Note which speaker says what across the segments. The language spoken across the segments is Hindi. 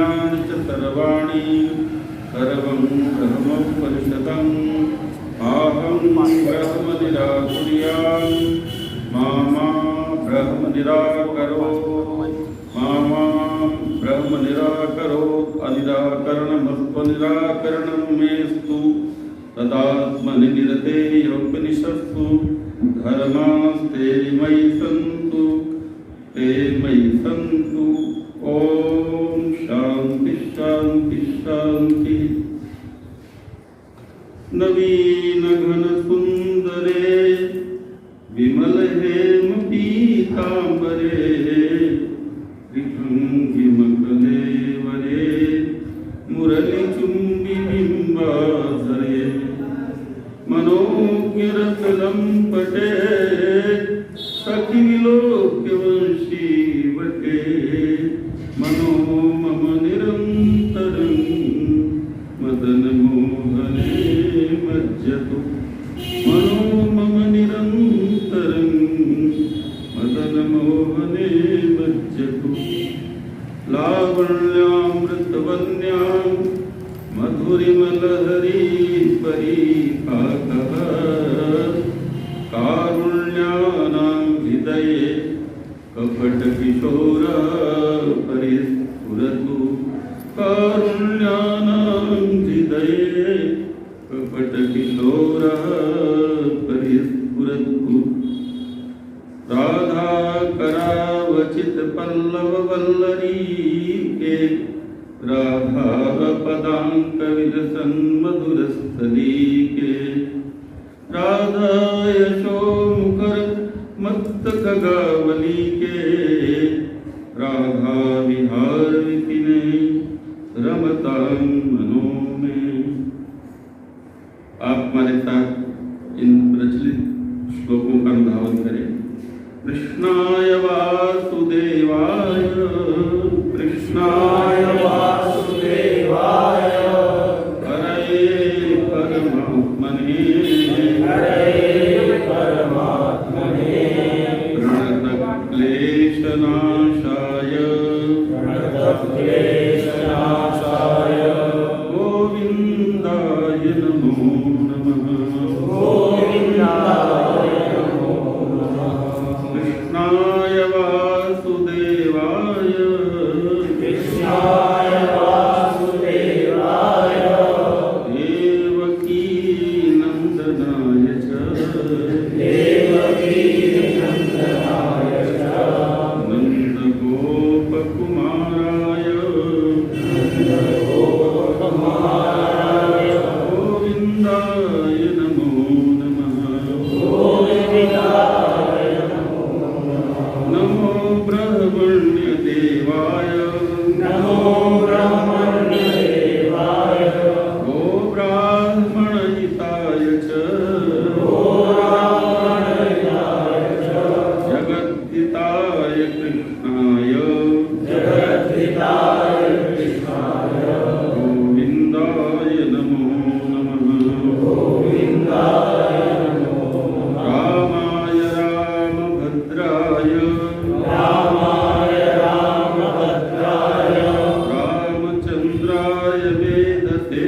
Speaker 1: कार्याणि च सर्वाणि सर्वं ब्रह्मोपनिषदम् अहं ब्रह्म निराकुर्याम् मा ब्रह्म निराकरोत् मा ब्रह्म निराकरोत् अनिराकरणमस्त्वनिराकरणं मेस्तु तदात्मनि निरतेयोपनिषत्सु धर्मास्ते मयि सन्तु ते मयि सन्तु। ओम शांति शांति शांति। नवीन घन सुंदरे विमल हेम पीतांबरे त्रिभंगी मकलेवरे मुरली चुंबी बिंबाधरे मनोज्ञरतलं पटे सखी विलोक्यवंशी वटे मनो मम निरन्तरं मदन मोहने मज्जतु मनो मम निरन्तरं मदन मोहने मज्जतु। लावण्यामृतवन्यां मधुरिमलहरी परिपाकः कारुण्यानां हृदये कपटकिशोरः परिस्फुरतु कारुण्यानां हृदये कपटकिशोरः परिस्फुरतु। राधा करावचित पल्लव वल्लरी के राधा पदांक विलसन मधुरस्थली के राधा यशो मुखर मत्त खगावली के राधा विहार विपिने रमतां मनो में। आप हमारे साथ इन प्रचलित श्लोकों का अनुधावन करें। कृष्णाय वासुदेवाय कृष्णाय वासुदेवाय हरे परमात्मने प्रणतक्लेशनाशाय गोविन्दाय नमो नमः। कृष्णाय वासुदेवाय देवकी नन्दनाय च नन्दगोपकुमाराय गोविन्दाय नमो नमः। नमो ब्रह्मण्यदेवाय गो ब्राह्मणहिताय च जगद्धिताय कृष्णाय गोविन्दाय नमो नमः। रामाय रामभद्राय रामचन्द्राय वेदसे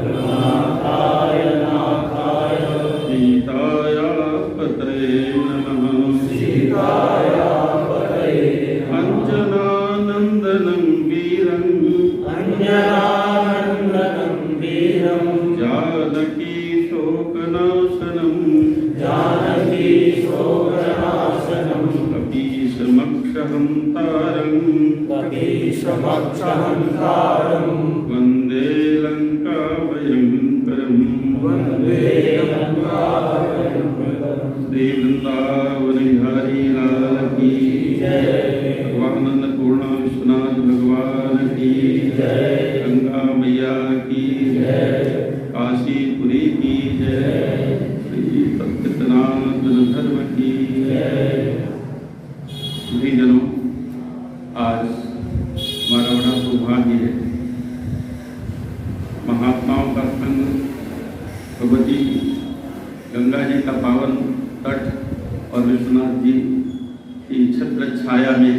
Speaker 1: नाथाय नाथाय सीताय पतये नमः। अञ्जनानन्दनं वीरं जानकी शोकनाशनं कपीशमक्षहन्तारं वन्दे लङ्काभयङ्करम्। श्री वृंदावन बिहारी लाल की भगवानंद पूर्णा विश्वनाथ भगवान की गंगा मैया की काशीपुरी की श्री सत्यनारायण धर्म की सभी जनों, आज हमारा बड़ा सौभाग्य है महात्माओं का संग भगवती गंगा जी का पावन तट और विश्वनाथ जी की छत्र छाया में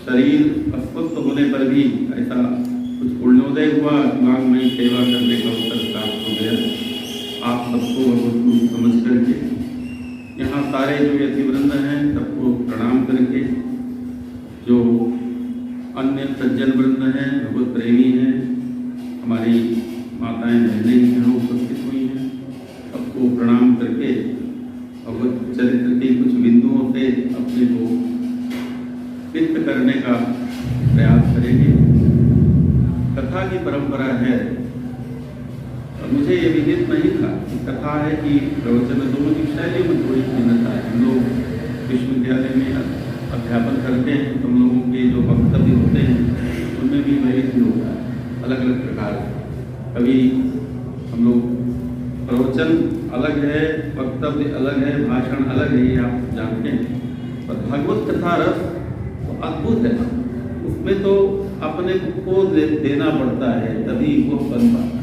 Speaker 1: शरीर अस्वस्थ होने पर भी ऐसा कुछ पुण्योदय हुआ, वांगमयी सेवा करने का अवसर प्राप्त हो गया। आप सबको भगवत समझ करके यहाँ सारे जो यतिवृंद हैं सबको प्रणाम करके, जो अन्य सज्जन वृंद हैं, भगवत प्रेमी हैं, हमारी माताएं बहनें यहाँ उपस्थित हुई हैं, सबको प्रणाम करके भगवत चरित्र के कुछ बिंदुओं से अपने को व्यक्त करने का प्रयास करेंगे। कथा की परंपरा है और मुझे ये विदित नहीं था कि कथा है कि प्रवचन में दोनों की शैली में थोड़ी भिन्नता है। हम लोग विश्वविद्यालय में अध्यापन करते हैं, हम लोगों के जो वक्तव्य होते हैं उनमें भी वैविध्य होता है, अलग अलग प्रकार से। कभी हम लोग प्रवचन अलग है, वक्तव्य अलग है, भाषण अलग है, ये आप जानते हैं। और भगवत कथा रस तो अद्भुत है, उसमें तो अपने को देना पड़ता है तभी वो बन पाता है।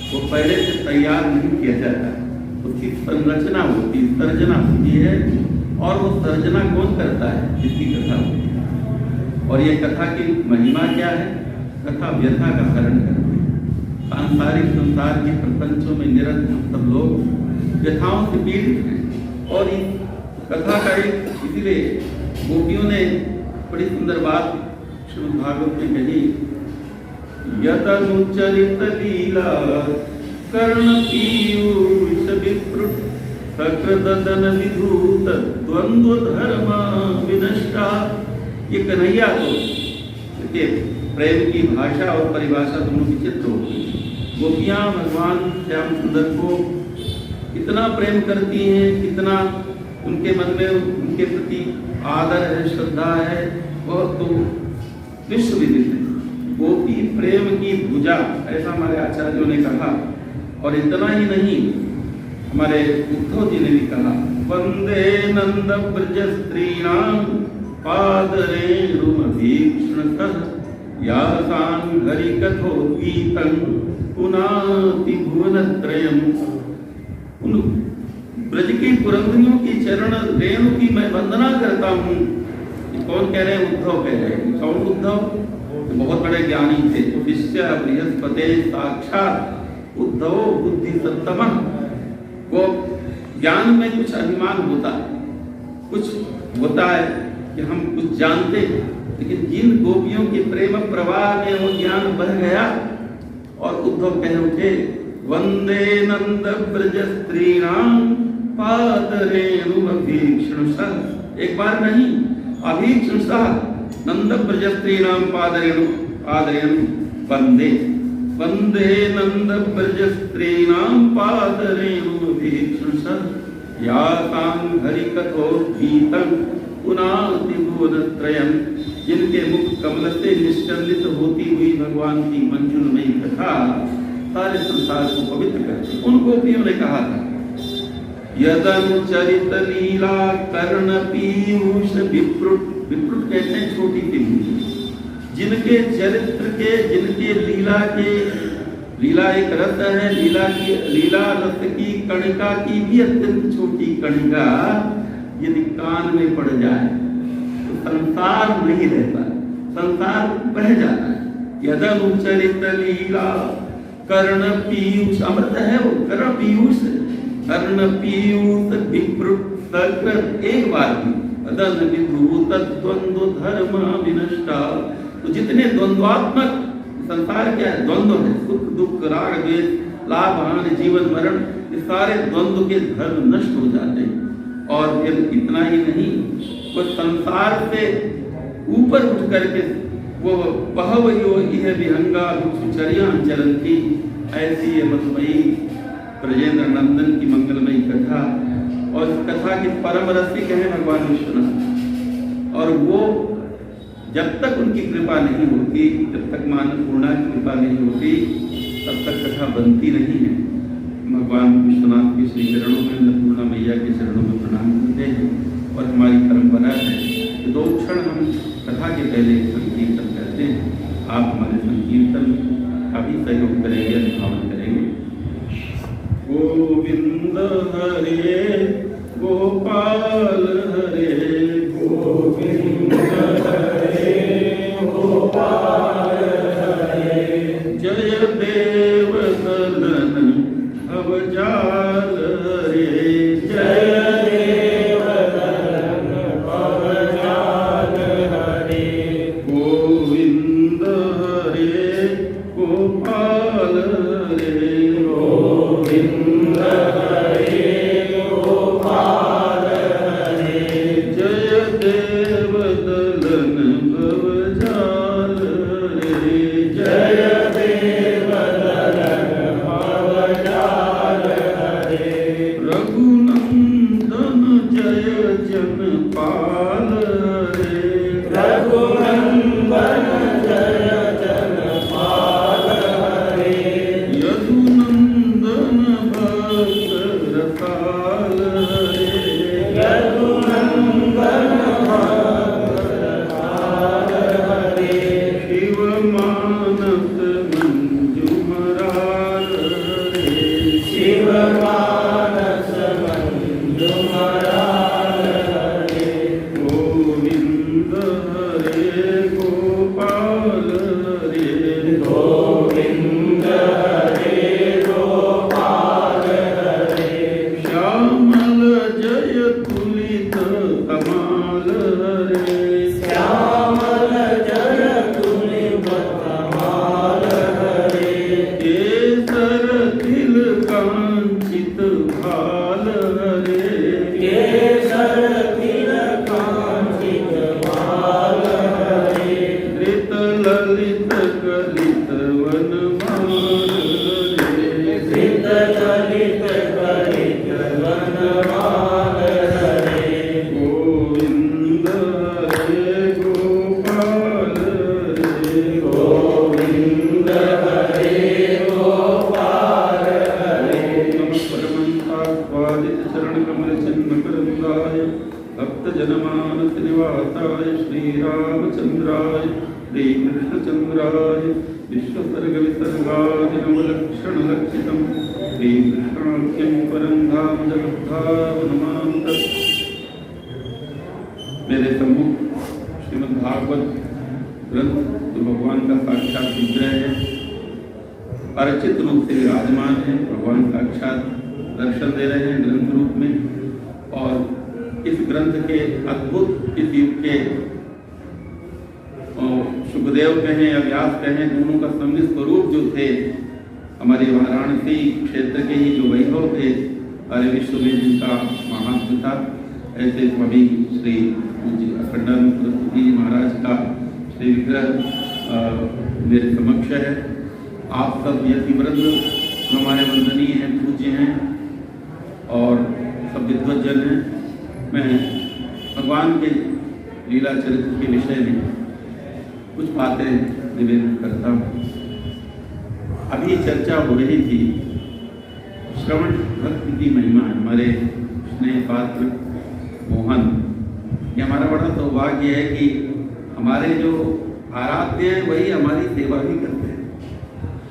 Speaker 1: वो पहले से तैयार नहीं किया जाता, उसकी संरचना होती, सर्जना होती है। और वो सर्जना कौन करता है? जिसकी कथा होती है। और ये कथा की महिमा क्या है? कथा व्यथा का हरण करती है। सांसारिक संसार के प्रपंचों में निरंतर सब लोग व्यथाओं से पीड़ित हैं। और इस कथा का एक इसीलिए गोपियों ने बड़ी सुंदर बात श्रीमद् भागवत में कही, यदनुचरित लीला कर्ण पीयूष विप्रुट सकृदन विधूत द्वंद्व धर्म विनष्टा। ये कन्हैया तो देखिए प्रेम की भाषा और परिभाषा दोनों विचित्र होती है। गोपियाँ भगवान श्याम सुंदर को कितना प्रेम करती हैं, कितना उनके मन में उनके प्रति आदर है, श्रद्धा है, वह तो विश्व विदित है। गोपी प्रेम की भुजा, ऐसा हमारे आचार्यों ने कहा। और इतना ही नहीं, हमारे उद्धव जी ने भी कहा, वंदे नंद ब्रज स्त्रीणाम पादरेणुमभीक्ष्णतः यासां हरिकथोद्गीतं पुनाति भुवनत्रयम्। उन ब्रज की पुरंदरियों की चरण रेणु की मैं वंदना करता हूँ। कौन कह रहे हैं? उद्धव कह रहे हैं। कौन उद्धव? तो बहुत बड़े ज्ञानी थे। शिष्य बृहस्पति साक्षात उद्धव बुद्धि सत्तमः। वो ज्ञान में कुछ अभिमान होता है, कुछ होता है कि हम कुछ जानते हैं, लेकिन जिन गोपियों के प्रेम प्रवाह में वो ज्ञान बह गया और उद्धव कह उठे, वंदे नंद ब्रज स्त्रीणाम पादरेणुमभीक्ष्णतः। एक बार नहीं, अभीक्ष्णतः नंद ब्रज स्त्रीणाम पादरेणु वंदे वंदे नंद ब्रज स्त्रीणाम पादरेणुमभीक्ष्णतः यासां हरिकथोद्गीतं पुनाति भुवनत्रयम्। जिनके मुख कमल से निश्चलित होती हुई भगवान की मंजुलमयी कथा सारे संसार को पवित्र करती। उन गोपियों ने कहा था, यदनुचरित लीला कर्ण पीयूष विप्रुट। विप्रुट कहते हैं छोटी सी मूर्ति, जिनके चरित्र के, जिनके लीला एक रस है, लीला रस की कणिका की भी अत्यंत छोटी कणिका यदि कान में पड़ जाए तो संसार नहीं रहता, संसार बह जाता है। यदनुचरित लीला कर्ण पीयूष, अमृत है वो, कर्ण पीयूष, कर्ण पीयूष विप्रुट सकृत। एक बार भी अदन विधूत द्वंद्व धर्म विनष्टा। तो जितने द्वंद्वात्मक संसार क्या है? द्वंद्व है, सुख दुख राग द्वेष लाभ हानि जीवन मरण, ये सारे द्वंद्व के धर्म नष्ट हो जाते हैं। और फिर इतना ही नहीं, वो संसार से ऊपर उठ करके वो बहव योगिह विहंगा भिक्षुचर्या चरंती। ऐसी ये मधुमयी ब्रजेंद्र नंदन की मंगलमयी कथा। और इस कथा के परम रसिक हैं भगवान विश्वनाथ। और वो जब तक उनकी कृपा नहीं होती, जब तक मानपूर्णा की कृपा नहीं होती, तब तक कथा बनती नहीं है। भगवान विश्वनाथ के श्री चरणों में, अन्नपूर्णा मैया के चरणों में प्रणाम करते हैं। और हमारी परंपरा है कि 2 क्षण हम कथा के पहले संकीर्तन करते हैं। आप हमारे संकीर्तन का भी सहयोग करेंगे, अनुभावन करेंगे। गोविंद हरे गोपाल हरे गोविंद हरे गोपाल हरे जय देव दलन अवजाल हरे जय देव दलन अवजाल हरे गोविंद हरे गोपाल हरे गोविंद हरे गोपाल हरे जय देव दलन भवजाल हरे जय देव दलन भवजाल हरे रघुनंदन जय जन पाल हरे रघुनंदन जय जन पाल हरे यदुनंदन भक्त रसाल हरे यदुनंदन भक्त रसाल हरे शिव मानस मंजुमराल हरे शिव मानस मंजुमराल हरे गोविंद हरे गोपाल हरे गोविंद हरे गोपाल हरे श्यामल जय तुलित कमाल हरे श्यामल जय तुलित कमाल हरे केसर तिल कांचित भाल हरे केसर तिल कांचित भाल हरे धृत ललित कलित वनमाल हरे धृत ललित कलित वनमाल हरे गोविंद हरे गोपाल हरे गोविंद हरे गोपाल हरे नमः परमहंसास्वादित चरण कमल चिन्ह करंदाय भक्त जनमानस निवासाय श्री रामचंद्राय श्री कृष्णचंद्राय विश्वसर्ग विसर्गादिनवलक्षण लक्षितम् श्री कृष्णाख्यं परं धाम जगद्धाम नमामि। मेरे सम्मुख श्रीमद् भागवत ग्रंथ जो भगवान का साक्षात विग्रह है, परिचित रूप से विराजमान है, भगवान साक्षात दर्शन दे रहे हैं ग्रंथ रूप में। और इस ग्रंथ के अद्भुत इस युग के सुखदेव कहें या व्यास कहें, दोनों का सम्मिलित स्वरूप जो थे, हमारे वाराणसी क्षेत्र के ही जो वैभव थे, सारे विश्व में जिनका महात्म था, ऐसे स्वामी श्री पूज्य अखंडानंद सरस्वती जी महाराज का श्री विग्रह मेरे समक्ष है। आप सब यतिवृंद हमारे वंदनीय हैं, पूज्य हैं और सब विद्वज्जन हैं। मैं भगवान के लीला चरित्र के विषय में कुछ बातें निवेदन करता हूँ। अभी चर्चा हो रही थी श्रवण भक्ति की महिमा। हमारे स्नेह पात्र मोहन, ये हमारा बड़ा सौभाग्य है कि हमारे जो आराध्य हैं वही हमारी सेवा भी करते हैं।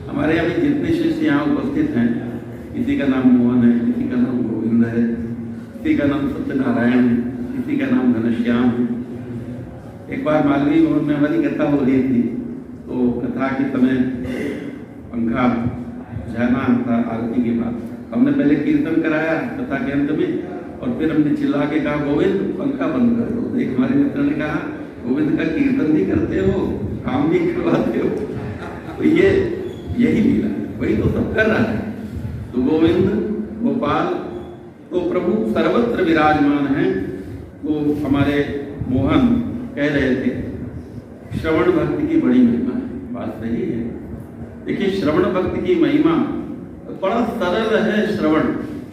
Speaker 1: हमारे अभी जितने शिष्य यहाँ उपस्थित हैं, किसी का नाम मोहन है, किसी का नाम गोविंद है, किसी का नाम सत्यनारायण है, किसी का नाम घनश्याम है। एक बार मालवीय भवन में हमारी कथा हो रही थी, तो कथा के समय पंखा झरना था आरती के बाद। हमने पहले कीर्तन कराया कथा के अंत में, और फिर हमने चिल्ला के कहा गोविंद पंखा बंद कर दो। एक हमारे मित्र ने कहा गोविंद का कीर्तन भी करते हो, काम भी करवाते हो। तो ये यही लीला है, वही तो सब कर रहा है। तो गोविंद गोपाल तो प्रभु सर्वत्र विराजमान हैं। वो हमारे मोहन कह रहे थे श्रवण भक्ति की बड़ी महिमा है। बात सही है। देखिए, श्रवण भक्ति की महिमा बड़ा सरल है श्रवण,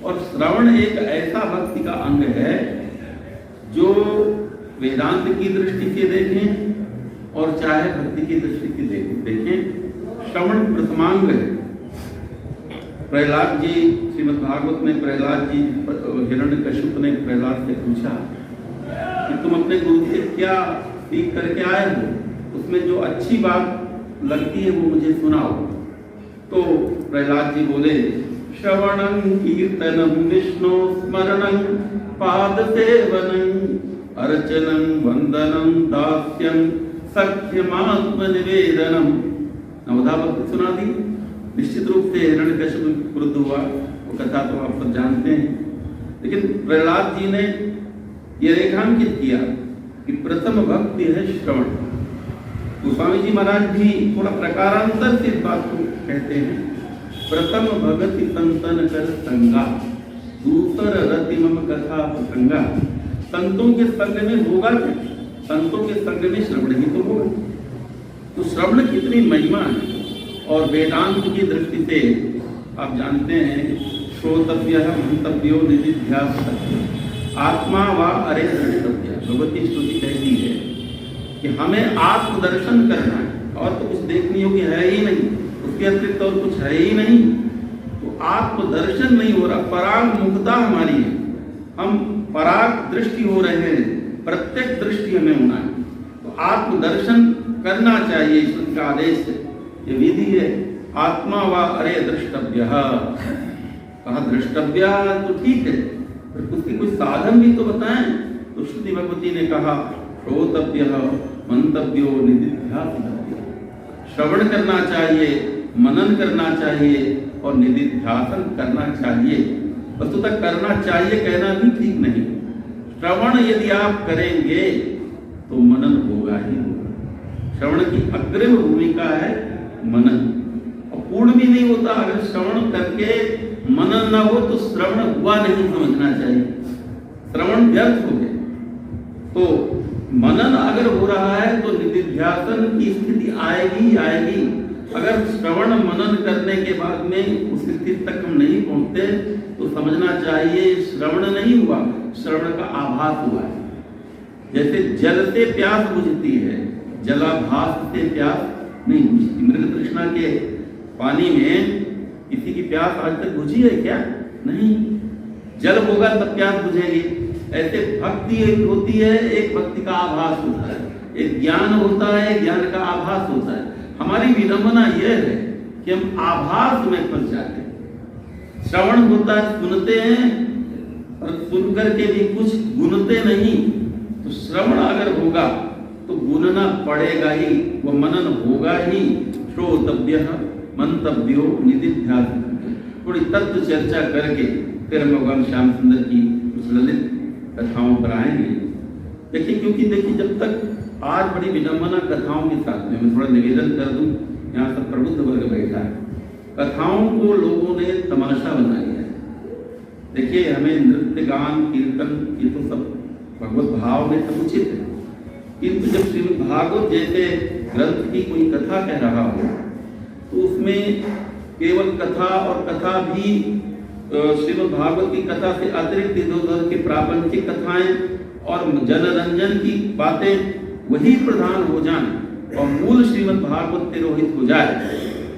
Speaker 1: और श्रवण एक ऐसा भक्ति का अंग है जो वेदांत की दृष्टि से देखें और चाहे भक्ति की दृष्टि से देखें, श्रवण प्रथमांग है। प्रहलाद जी, श्रीमद् भागवत में प्रहलाद जी, हिरण्यकश्यप ने प्रहलाद से पूछा कि तुम अपने गुरु से क्या सीख करके आए हो, उसमें जो अच्छी बात लगती है वो मुझे सुनाओ। तो प्रहलाद जी बोले श्रवणं कीर्तनं विष्णु स्मरणं पादसेवनं अर्चनं वंदनं दास्यं सख्यमात्मनिवेदनम। नवधा भक्ति सुना दी। निश्चित रूप से हिरण्यकश्यप क्रुद्ध हुआ, वो कथा तो आप सब जानते हैं, लेकिन प्रहलाद जी ने ये रेखांकित किया कि प्रथम भक्ति है श्रवण। गोस्वामी जी महाराज भी थोड़ा प्रकारांतर से इस बात को कहते हैं, प्रथम भगति संतन कर संगा, दूसर रति मम कथा प्रसंगा। संतों के संग में होगा क्या? संतों के संग में श्रवण ही तो होगा। तो श्रवण कितनी महिमा है। और वेदांत की दृष्टि से आप जानते हैं, श्रोतव्यः मंतव्यो निधिध्यासव्यः आत्मा वा अरे द्रष्टव्य। भगवती स्तुति कहती है कि हमें आत्मदर्शन करना है, और तो कुछ देखने योग्य है ही नहीं, उसके अतिरिक्त और कुछ है ही नहीं। तो आत्मदर्शन नहीं हो रहा, पराग मुक्ता हमारी है, हम पराग दृष्टि हो रहे हैं, प्रत्येक दृष्टि हमें होना है। तो आत्मदर्शन करना चाहिए, ईश्वर का आदेश है, ये विधि है। आत्मा वा अरे द्रष्टव्य, कहा द्रष्टव्य तो ठीक है, पर उसके कुछ साधन भी तो बताएं। तो श्रुति भगवती ने कहा श्रोतव्य मंतव्यो निधिध्यासव्य, श्रवण करना चाहिए, मनन करना चाहिए और निधिध्यासन करना चाहिए। वस्तुतः करना चाहिए कहना भी ठीक नहीं। श्रवण यदि आप करेंगे तो मनन होगा ही होगा। श्रवण की अग्रिम भूमिका है मनन, और पूर्ण भी नहीं होता अगर श्रवण करके मनन ना हो तो श्रवण हुआ नहीं समझना चाहिए, श्रवण व्यर्थ हो गया। तो मनन अगर हो रहा है तो निधिध्यासन की स्थिति आएगी ही आएगी। अगर श्रवण मनन करने के बाद में उस स्थिति तक हम नहीं पहुंचते तो समझना चाहिए श्रवण नहीं हुआ, श्रवण का आभास हुआ है। जैसे जल से प्यास बुझती है, जलाभास से प्यास नहीं बुझती। मृग तृष्णा के पानी में किसी की प्यास आज तक बुझी है क्या? नहीं। जल होगा तब प्यास बुझेगी। ऐसे भक्ति एक होती है, एक भक्ति का आभास होता है, एक ज्ञान होता है, ज्ञान का आभास होता है। हमारी विडंबना यह है कि हम आभास में फंस जाते हैं। श्रवण होता है, सुनते हैं, और सुन करके भी कुछ गुनते नहीं। तो श्रवण अगर होगा तो गुनना पड़ेगा ही, वो मनन होगा ही। श्रोतव्यः मंतव्यो निधिध्यासव्यः। थोड़ी तत्व चर्चा करके फिर हम भगवान श्याम सुंदर की उस ललित कथाओं पर आएंगे। देखिए, क्योंकि देखिए जब तक आज बड़ी विडंबना कथाओं के साथ में, मैं थोड़ा निवेदन कर दूं, यहाँ सब प्रबुद्ध वर्ग बैठा है, कथाओं को लोगों ने तमाशा बनाया है। देखिए, हमें नृत्य गान कीर्तन ये तो सब भगवत भाव में सब उचित है, किंतु जब श्रीमद् भागवत जैसे ग्रंथ की कोई कथा कह रहा हो तो उसमें केवल कथा, और कथा भी श्रीमद् भागवत की कथा से अतिरिक्त इधर की प्रापंचिक कथाएं और जनरंजन की बातें वही प्रधान हो जाए और मूल श्रीमद् भागवत तिरोहित हो जाए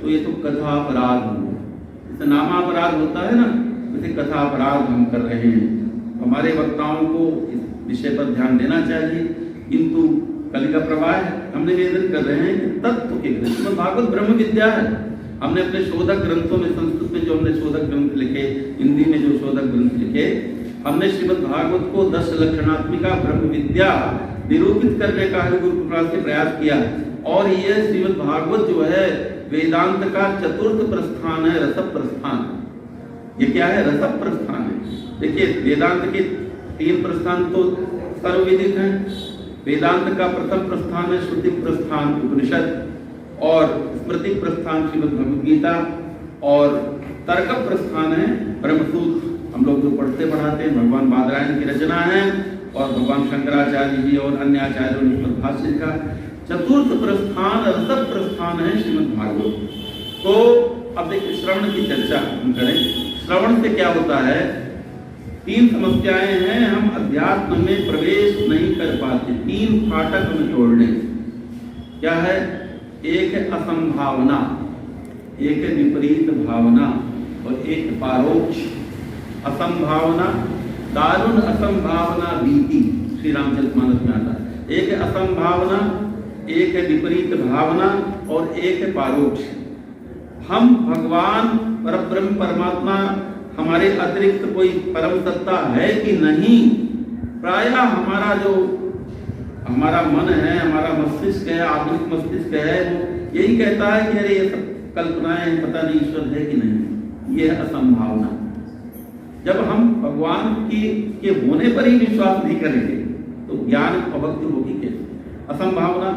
Speaker 1: तो ये तो कथा अपराध होगा। जैसे नामापराध होता है ना, वैसे कथा अपराध हम कर रहे हैं। हमारे वक्ताओं को इस विषय पर ध्यान देना चाहिए, किंतु कलि का प्रवाह है, हम निवेदन कर रहे हैं कि तत्व के ग्रंथ, श्रीमद् भागवत ब्रह्म विद्या है। हमने अपने शोधक ग्रंथों में, संस्कृत में जो हमने शोधक ग्रंथ लिखे, हिंदी में जो शोधक ग्रंथ लिखे, हमने श्रीमद् भागवत को 10 लक्षणात्मिका ब्रह्म विद्या निरूपित करने का गुरु कृपा से प्रयास किया। और ये श्रीमद् भागवत जो है वेदांत का चतुर्थ प्रस्थान है, रस प्रस्थान। ये क्या है? रस प्रस्थान है। देखिए, वेदांत के 3 प्रस्थान तो सर्वविदित हैं। वेदांत का प्रथम प्रस्थान है श्रुति प्रस्थान उपनिषद, और स्मृति प्रस्थान श्रीमद् भगवद गीता, और तर्क प्रस्थान है ब्रह्मसूत्र। हम लोग जो पढ़ते पढ़ाते हैं भगवान बादरायण की रचना है, और भगवान शंकराचार्य जी और अन्य आचार्यों ने इस पर भाष्य लिखा। चतुर्थ प्रस्थान रस प्रस्थान है श्रीमद् भागवत। तो अब देखिए, श्रवण की चर्चा हम करें। श्रवण से क्या होता है? 3 समस्याएं हैं, हम अध्यात्म में प्रवेश नहीं कर पाते। 3 फाटक हमें तोड़ने। क्या है? एक है असंभावना, एक है विपरीत भावना, और एक पारोक्ष। असंभावना, दारुण असंभावना भीति, श्री रामचरितमानस में आता है। एक है असंभावना, एक है विपरीत भावना, और एक है पारोक्ष। हम भगवान परब्रह्म परमात्मा हमारे अतिरिक्त कोई परम सत्ता है कि नहीं, प्रायः हमारा मन है, हमारा मस्तिष्क है, आधुनिक मस्तिष्क है, वो यही कहता है कि अरे ये सब कल्पनाएं हैं, पता नहीं ईश्वर है कि नहीं। ये है असंभावना। जब हम भगवान के होने पर ही विश्वास नहीं करेंगे तो ज्ञान अभक्ति होगी कैसे? असंभावना।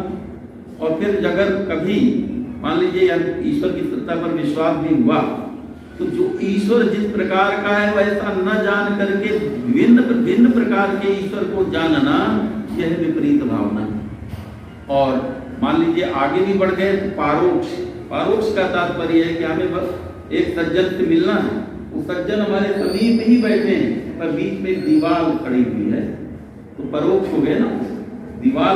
Speaker 1: और फिर अगर कभी मान लीजिए ईश्वर की सत्ता पर विश्वास भी हुआ तो जो ईश्वर जिस प्रकार का है वैसा न जान करके भिन्न प्रकार के ईश्वर को जानना, यह विपरीत भावना। और मान लीजिए आगे भी बढ़ गए तो पारोक्ष का तात्पर्य है कि हमें बस एक सज्जन से मिलना है, वो सज्जन हमारे समीप ही बैठे हैं पर बीच में दीवार खड़ी हुई है, तो परोक्ष हो गए ना। दीवार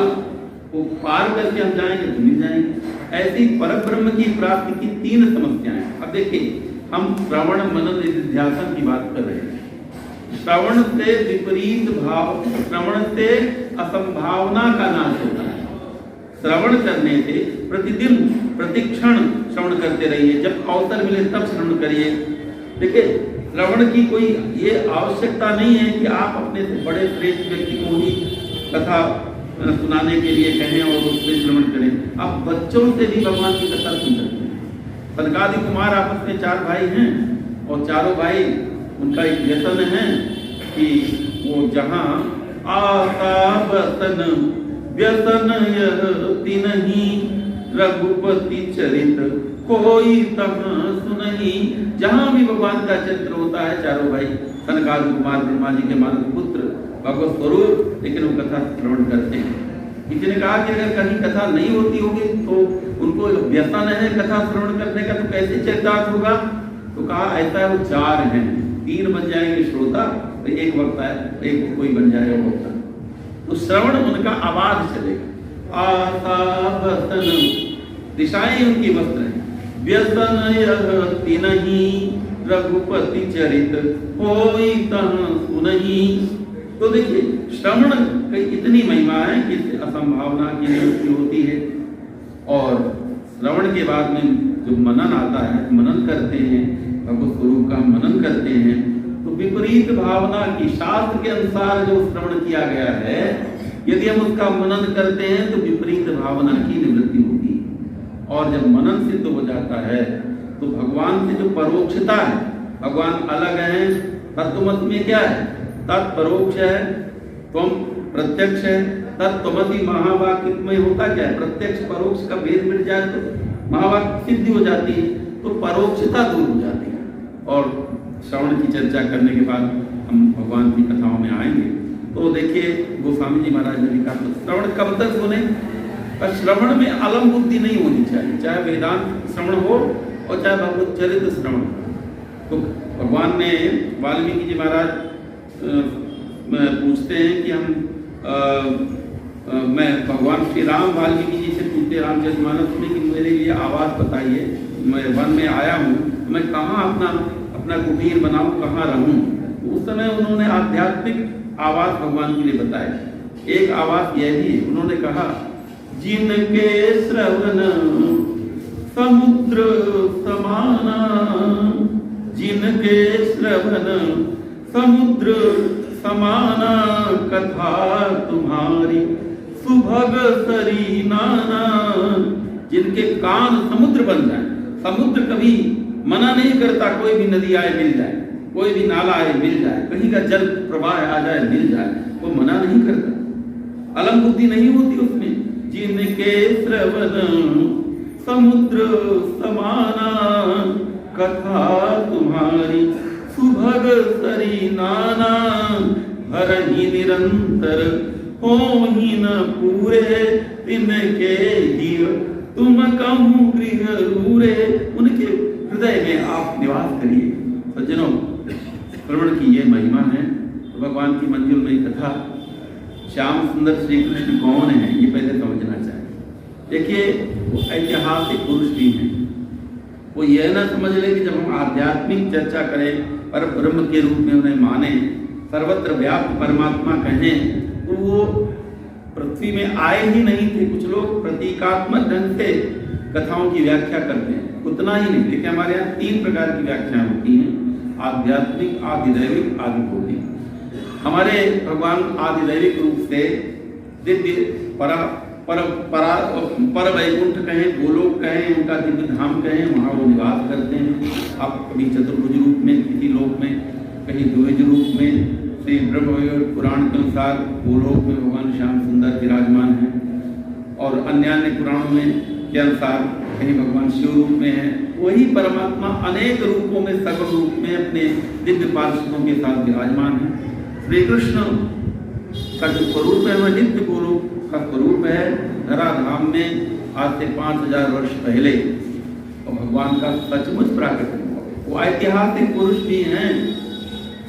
Speaker 1: को पार करके हम जाएंगे तो मिल जाएंगे। ऐसी परब्रह्म की प्राप्ति की 3 समस्याएं। अब देखिए, हम श्रवण मनन निधिध्यासन की बात कर रहे हैं। श्रवण से विपरीत भाव, श्रवण से असंभावना का नाश होता है। श्रवण करने से प्रतिदिन प्रतिक्षण श्रवण करते रहिए, जब अवसर मिले तब श्रवण करिए। देखिए, श्रवण की कोई ये आवश्यकता नहीं है कि आप अपने से बड़े श्रेष्ठ व्यक्ति को ही कथा सुनाने के लिए कहें और उसमें श्रवण करें। आप बच्चों से भी भगवान की कथा सुन सकते हैं। सनकादि कुमार आपस में 4 भाई हैं और चारों भाई उनका एक व्यसन है कि वो जहाँ आता बसन व्यसन यह तिनहि, रघुपति चरित कोई तहाँ सुनहि। जहाँ भी भगवान का चरित्र होता है, चारों भाई सनकादि कुमार ब्रह्मा जी के मानव पुत्र भगवत स्वरूप, लेकिन वो कथा श्रवण करते हैं। किसी ने कहा कि अगर कहीं कथा नहीं होती होगी तो उनको व्यसन है कथा श्रवण करने का, तो कैसे चरितार्थ होगा? तो कहा ऐसा है, वो 4 हैं, 3 बन जाएंगे श्रोता, तो एक वक्ता है, एक कोई बन जाएगा वक्ता। तो श्रवण उनका आवाज चलेगा। आशा वसन, दिशाएं उनकी वस्त्र है। व्यसन यह तिनहि, रघुपति चरित होई तहाँ सुनहि। तो देखिए, श्रवण की इतनी महिमा है कि इससे असंभावना की निवृत्ति होती है। और श्रवण के बाद में जो मनन आता है, मनन करते हैं, भगवत स्वरूप का मनन करते हैं, तो विपरीत भावना की, शास्त्र के अनुसार जो श्रवण किया गया है, यदि हम उसका मनन करते हैं तो विपरीत भावना की निवृत्ति होगी। और जब मनन सिद्ध हो जाता है तो भगवान से जो परोक्षता है, भगवान अलग है, तत्वमसि में क्या है? तत्परोक्ष है, त्वम प्रत्यक्ष है। तत्वमसि महावाक्य में होता क्या है? प्रत्यक्ष परोक्ष का भेद मिट जाए तो महावाक्य सिद्धि हो जाती है, तो परोक्षता दूर हो जाती है। और श्रवण की चर्चा करने के बाद हम भगवान की कथाओं में आएंगे। तो देखिए, गोस्वामी जी महाराज ने लिखा, तो श्रवण कब तक सुने? पर श्रवण में अलम बुद्धि नहीं होनी चाहिए, चाहे वेदांत श्रवण हो और चाहे भगवत चरित्र श्रवण हो। तो भगवान ने वाल्मीकि जी महाराज पूछते हैं कि मैं भगवान श्री राम वाल्मीकि जी से पूछते, रामचरितमानस में, कि मेरे लिए आवाज बताइए, मैं वन में आया हूँ, मैं कहाँ अपना कुटीर बनाऊँ, कहाँ रहूँ? उस समय उन्होंने आध्यात्मिक आवाज भगवान के लिए बताए। एक आवाज यह भी, उन्होंने कहा, जिनके श्रवण समुद्र समाना, जिनके श्रवण समुद्र समाना, कथा तुम्हारी सुभग सरी नाना। जिनके कान समुद्र बन जाए, समुद्र कभी मना नहीं करता, कोई भी नदी आए मिल जाए, कोई भी नाला आए मिल जाए, कहीं का जल प्रवाह आ जाए मिल जाए, वो मना नहीं करता, अलम बुद्धि नहीं होती उसमें। जिनके श्रवण समुद्र समाना, कथा तुम्हारी सुभग सरी नाना, हरहि निरंतर होहि न पूरे, तिनके जीव तुम कहूँ गृह रूरे। उनके हृदय में आप निवास करिए। सज्जनों, श्रवण की ये महिमा है। तो भगवान की मंजिल में कथा, श्याम सुंदर श्री कृष्ण कौन है, ये पहले समझना चाहिए। देखिए, वो ऐतिहासिक पुरुष भी हैं। वो यह ना समझ ले कि जब हम आध्यात्मिक चर्चा करें, पर ब्रह्म के रूप में उन्हें माने, सर्वत्र व्याप्त परमात्मा कहें, तो वो पृथ्वी में आए ही नहीं थे। कुछ लोग प्रतीकात्मक ढंग से कथाओं की व्याख्या करते हैं। उतना ही नहीं। देखिए हमारे यहाँ 3 प्रकार की व्याख्याएं होती हैं, आध्यात्मिक, आदिदैविक, आदिभौतिक। हमारे भगवान आदिदैविक रूप से दिव्य पर वैकुंठ कहें, गोलोक कहें, उनका दिव्य धाम कहें, वहाँ वो निवास करते हैं। आप कभी चतुर्भुज रूप में किसी लोक में, कहीं द्विज रूप में। श्री ब्रह्म पुराण के अनुसार गोलोक में भगवान श्याम सुंदर विराजमान हैं, और अन्य पुराणों में के अनुसार कहीं भगवान शिव रूप में है। वही परमात्मा अनेक रूपों में, सकल रूप में अपने दिव्य पार्षदों के साथ विराजमान है। श्री कृष्ण का जो स्वरूप है वह नित्य गोलोक का स्वरूप है, धराधाम में आज से 5000 वर्ष पहले। और भगवान का सचमुच प्राकट्य वो ऐतिहासिक पुरुष भी हैं।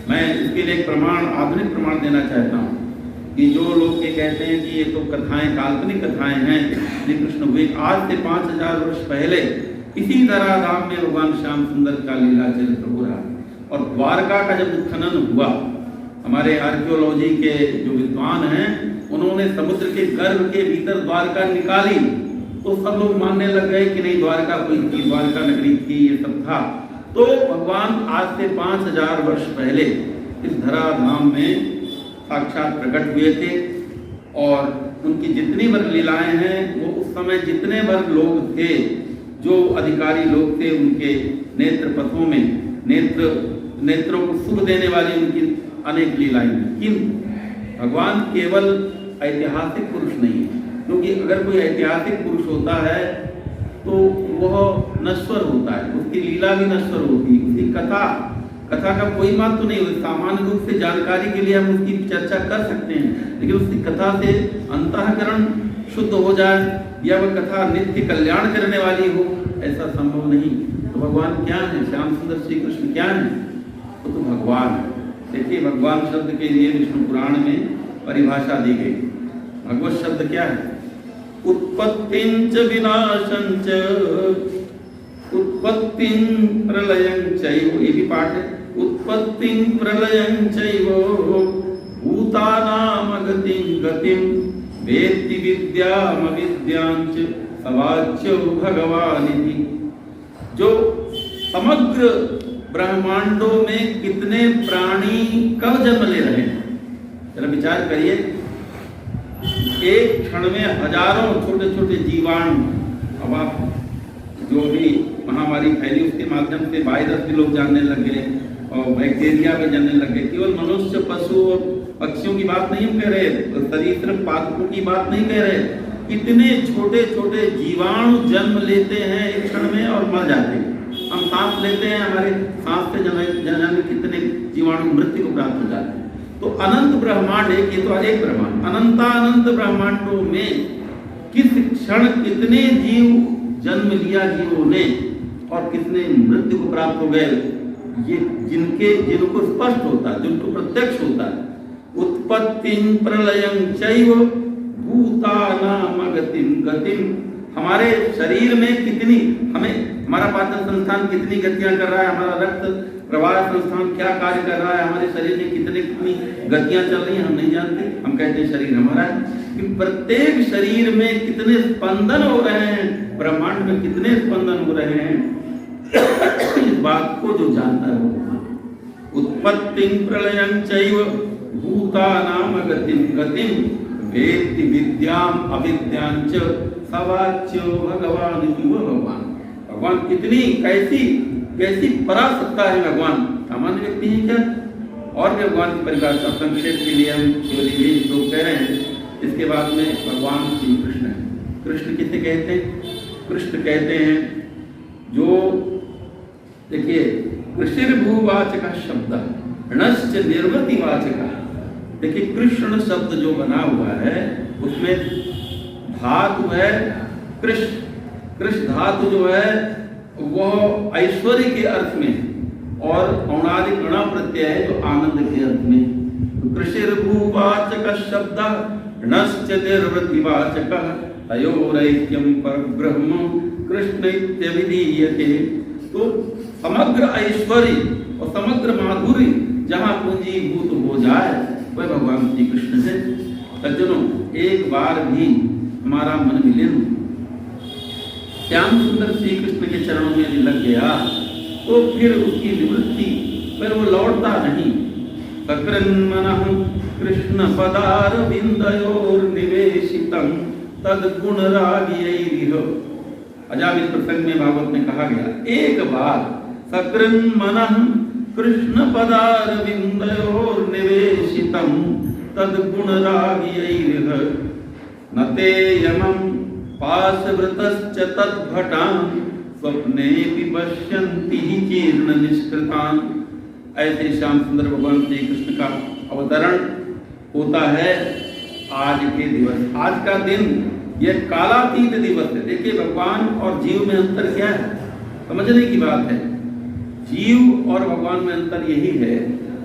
Speaker 1: मैं इसके लिए एक प्रमाण, आधुनिक प्रमाण देना चाहता हूँ कि जो लोग ये कहते हैं कि ये तो कथाएं, काल्पनिक कथाएं हैं, श्री कृष्ण हुए आज से 5000 वर्ष पहले इसी धराधाम में भगवान श्याम सुंदर का लीला चरित्र हो रहा। और द्वारका का जब उत्खनन हुआ, हमारे आर्कियोलॉजी के जो विद्वान हैं उन्होंने समुद्र के गर्भ के भीतर द्वारका निकाली, तो सब लोग मानने लग गए कि नहीं द्वारका कोई थी, द्वारका नगरी थी, ये सब था। तो भगवान आज से 5000 वर्ष पहले इस धराधाम में साक्षात प्रकट हुए थे, और उनकी जितनी भर लीलाएं हैं वो उस समय जितने भर लोग थे, जो अधिकारी लोग थे, उनके नेत्र पथों में नेत्रों को सुख देने वाली उनकी अनेक लीलाएं। किंतु भगवान केवल ऐतिहासिक पुरुष नहीं है, क्योंकि अगर कोई ऐतिहासिक पुरुष होता है तो वह नश्वर होता है, उसकी लीला भी नश्वर होती है, उसकी कथा का कोई महत्व नहीं होता। सामान्य रूप से जानकारी के लिए हम उसकी चर्चा कर सकते हैं, लेकिन उसकी कथा से अंतःकरण शुद्ध हो जाए या वह कथा नित्य कल्याण करने वाली हो, ऐसा संभव नहीं। तो भगवान क्या है? श्याम सुंदर श्री कृष्ण क्या है? तो भगवान है। देखिए भगवान शब्द के लिए विष्णु पुराण में परिभाषा दी गई। भगवत शब्द क्या है? उत्पत्तिंच विनाशंच उत्पत्तिं प्रलयं चैव, ये भी पाठ है। उत्पत्तिं प्रलयं चैव भूतानामगतिं गतिं वेत्ति विद्यामविद्यांच सवाच्यो भगवानिति। जो समग्र ब्रह्मांडों में कितने प्राणी कब जन्म ले रहे हैं, जरा विचार करिए। एक क्षण में हजारों छोटे छोटे जीवाणु, अब आप जो भी महामारी फैली उसके माध्यम से वायरस भी लोग जानने लगे और बैक्टीरिया भी जानने लगे। केवल मनुष्य, पशु और पक्षियों की बात नहीं कह रहे, सरीसृप पादपों की बात नहीं कह रहे। कितने छोटे छोटे जीवाणु जन्म लेते हैं एक क्षण में और मर जाते हैं। हम सांस लेते हैं, हमारे सांस से जाने कितने जीवाणु मृत्यु को प्राप्त हो जाते हैं। तो अनंत ब्रह्मांड है, ये तो एक ब्रह्मांड, अनंतानंत ब्रह्मांडों में किस क्षण कितने जीव जन्म लिया जीवों ने और कितने मृत्यु को प्राप्त हो गए, ये जिनको स्पष्ट होता है, जिनको प्रत्यक्ष होता है। उत्पत्तिं प्रलयं चैव भूतानामगतिं गतिं। हमारे शरीर में कितनी, हमारा पाचन संस्थान कितनी गतियां कर रहा है, हमारा रक्त प्रवाह संस्थान क्या कार्य कर रहा है, हमारे शरीर में कितनी गतियां चल रही हैं हम नहीं जानते। हम कहते हैं शरीर हमारा है, कि प्रत्येक शरीर में कितने स्पंदन हो रहे हैं, ब्रह्मांड में कितने स्पंदन हो रहे हैं, इस बात को जो जानता है वो। उत्पत्तिं प्रलयं चैव भूतानामगतिं गतिं वेत्ति विद्याम अविद्यांच सवाच्यो भगवान। भगवान कितनी कैसी परासत्ता है भगवान, सामान्य व्यक्ति है क्या? और भी भगवान की परिभाषा संक्षेप के लिए हम केवल ये लोग कह रहे हैं। इसके बाद में भगवान श्री कृष्ण है। कृष्ण किसे कहते हैं? कृष्ण कहते हैं जो, देखिए कृषिर्भूवाचक शब्द णश्च निर्वृतिवाचक। देखिए कृष्ण शब्द जो बना हुआ है उसमें धातु है कृष्ण। कृष्ण धातु जो है वो ऐश्वर्य के अर्थ में, और औणादि गणा प्रत्यय है जो आनंद के अर्थ में। कृषिर्भूवाचक शब्द णश्च निर्वृतिवाचक तयोरैक्यं परब्रह्म कृष्ण इत्यभिधीयते। तो समग्र ऐश्वर्य और समग्र माधुर्य जहाँ पूंजीभूत हो जाए वह भगवान श्री कृष्ण है। सज्जनों, एक बार भी हमारा मन मिलन श्याम सुंदर श्री कृष्ण के चरणों में लग गया तो फिर उसकी निवृत्ति, फिर वो लौटता नहीं। सकृन्मनः कृष्ण पदारविन्दयोर्निवेशितं तद्गुणरागियैरिह। अजामिल प्रसंग में भागवत में कहा गया, एक बार सकृन्मनः कृष्ण पदारविन्दयोर्निवेशितं तद्गुणरागियैरिह न ते यमं पाशवृतश्च तद्भटान् स्वप्नेऽपि पश्यन्ति जीर्ण निष्कृतान्। ऐसे श्याम सुंदर भगवान श्री कृष्ण का अवतरण होता है आज के दिवस। आज का दिन यह कालातीत दिवस है। देखिए भगवान और जीव में अंतर क्या है, समझने की बात है। जीव और भगवान में अंतर यही है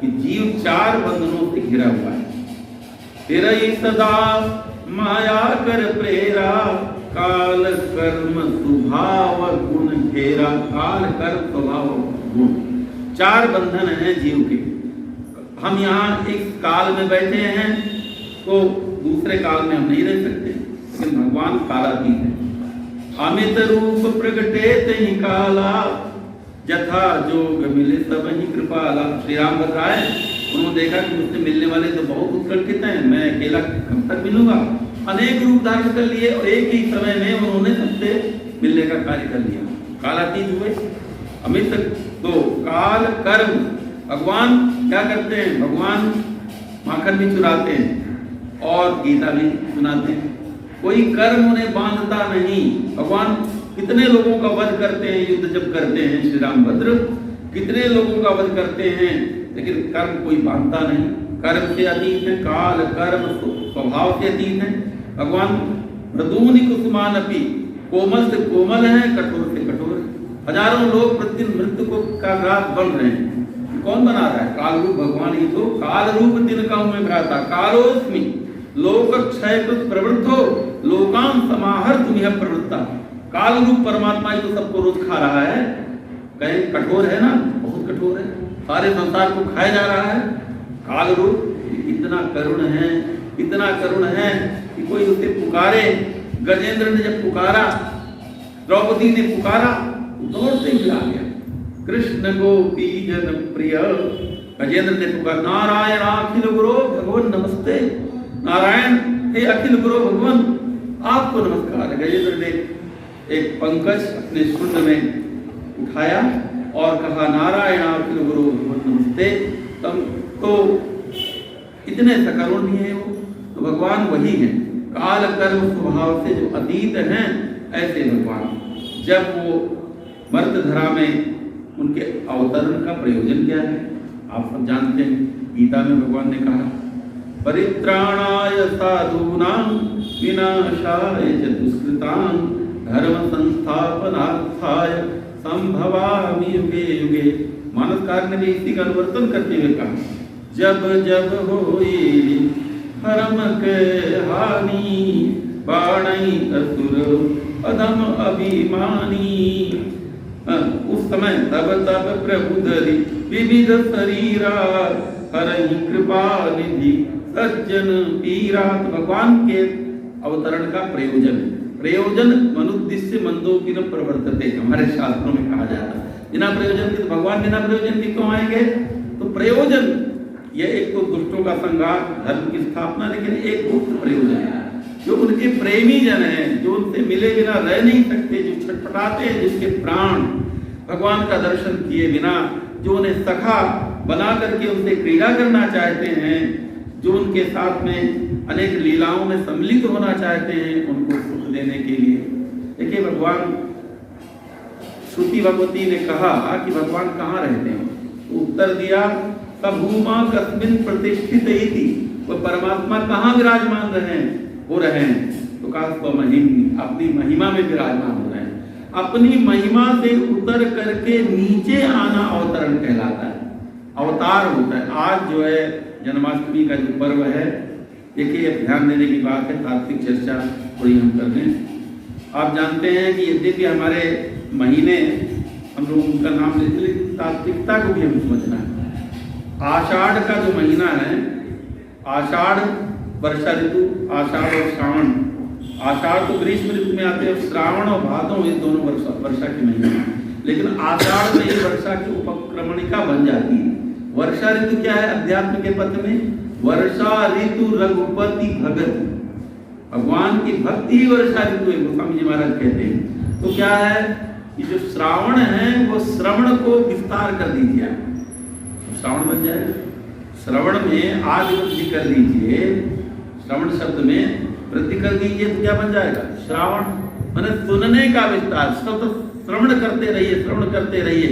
Speaker 1: कि जीव 4 बंधनों से घिरा हुआ है। तेरा ही सदा माया कर प्रेरा काल कर्म स्वभाव गुण घेरा। काल कर्म स्वभाव गुण 4 बंधन हैं जीव के। हम यहाँ एक काल में बैठे हैं तो दूसरे काल में हम नहीं रह सकते, लेकिन भगवान कालातीत है। अमित रूप प्रगटे तहि काला जथा जोग मिले सब ही कृपाला। श्री राम बताए, उन्होंने देखा कि मुझसे मिलने वाले तो बहुत उत्कंठित हैं, मैं अकेला कब तक मिलूंगा। अनेक रूप धारण कर लिए और एक ही समय में उन्होंने सबसे मिलने का कार्य कर लिया, कालातीत हुए। अमित तो काल कर्म, भगवान क्या करते हैं, भगवान माखन भी चुराते हैं और गीता भी सुनाते हैं। कोई कर्म उन्हें बांधता नहीं। भगवान कितने लोगों का वध करते हैं, युद्ध जब करते हैं श्री रामभद्र, कितने लोगों का वध करते हैं, लेकिन कर्म कोई बांधता नहीं। कर्म से अतीत है, काल कर्म स्वभाव से अतीत है। भगवान मृदूनि कुसुमानपि, कोमल से कोमल है, कठोर से कठोर है। हजारों लोग प्रतिदिन मृत्यु को का ग्रास बन रहे हैं, कौन बना रहा है, काल रूप भगवान ही तो। काल रूप दिन का में भ्राता कालोस्मि लोक क्षय कृत प्रवृत्तो लोकान समाहर तुम्हें प्रवृत्ता। काल रूप परमात्मा ही तो सबको रोज खा रहा है। कहीं कठोर है ना, बहुत कठोर है, सारे संसार को खाया जा रहा है। काल रूप इतना करुण है, इतना करुण है कि कोई उसे पुकारे। गजेंद्र ने जब पुकारा, द्रौपदी ने पुकारा, दौड़ से मिला गया। कृष्ण गोपी जन प्रिय, गजेंद्र ने पुकारा, नारायण अखिल गुरु भगवान नमस्ते। नारायण हे अखिल गुरु भगवान आपको नमस्कार। गजेंद्र ने एक पंकज अपने शुंड में उठाया और कहा, नारायण अखिल गुरु भगवान नमस्ते। तब तो इतने सकरुण भी है वो, तो भगवान वही है। काल कर्म स्वभाव से जो अतीत हैं ऐसे भगवान। जब वो मर्त धरा में उनके अवतरण का प्रयोजन क्या है आप सब जानते हैं। गीता में भगवान ने कहा, परित्राणाय साधूनां विनाशाय च दुष्कृतां धर्म संस्थापनार्थाय संभवामि युगे युगे। मानसकार ने भी इसी का अनुवर्तन करते हुए कहा, जब जब होई धर्म के हानि बाणई असुर अधम अभिमानी। उस समय तब तब प्रभु धरि विविध शरीरा हरहि कृपा निधि सज्जन पीरा। भगवान के अवतरण का प्रयोजन मनुद्देश्य मंदो की न प्रवर्तते, हमारे शास्त्रों में कहा जाता है। बिना प्रयोजन के तो भगवान बिना प्रयोजन के क्यों आएंगे। तो प्रयोजन ये एक तो दुष्टों का संहार, धर्म की स्थापना, लेकिन एक गुप्त प्रयोजन है जो उनके प्रेमी जन हैं, जो उनसे मिले बिना रह नहीं सकते, जो छटपटाते हैं, जिसके प्राण भगवान का दर्शन किए बिना, जो उन्हें सखा बना करके उनसे क्रीड़ा करना चाहते हैं, जो उनके साथ में अनेक लीलाओं में सम्मिलित होना चाहते हैं, उनको सुख देने के लिए। देखिए भगवान, श्रुति भगवती ने कहा कि भगवान कहाँ रहते हैं, तो उत्तर दिया, सभूमा कस्मिन प्रतिष्ठित इति। वो परमात्मा कहाँ विराजमान हो रहे हैं, तो कहा स्वमहिम्नि, अपनी महिमा में विराजमान हो रहे हैं। अपनी महिमा से उतर करके नीचे आना अवतरण कहलाता है, अवतार होता है। आज जो है जन्माष्टमी का जो पर्व है, देखिए ध्यान देने की बात है, तात्विक चर्चा थोड़ी हम कर लें। आप जानते हैं कि यद्यपि हमारे महीने हम लोग उनका नाम लेते, लेकिन तात्विकता को भी हमें समझना है। आषाढ़ का जो महीना है, आषाढ़ वर्षा ऋतु, आषाढ़ और श्रावण आषाढ़ तो ग्रीष्म ऋतु में आते हैं, श्रावण और भादों ये दोनों वर्षा के महीने हैं। लेकिन आषाढ़ में ही वर्षा की उपक्रमणिका बन जाती है। वर्षा ऋतु क्या है अध्यात्म के पथ में? वर्षा ऋतु रघुपति भगत, भगवान की भक्ति ही वर्षा ऋतु है, गोस्वामी जी महाराज कहते हैं। तो क्या है कि जो श्रावण है वो श्रवण को विस्तार कर दीजिए, श्रावण बन जाए। श्रवण में आदि वृद्धि कर दीजिए, श्रवण शब्द में वृद्धि कर दीजिए तो क्या बन जाएगा? श्रावण माने सुनने का विस्तार। सतत श्रवण करते रहिए, श्रवण करते रहिए।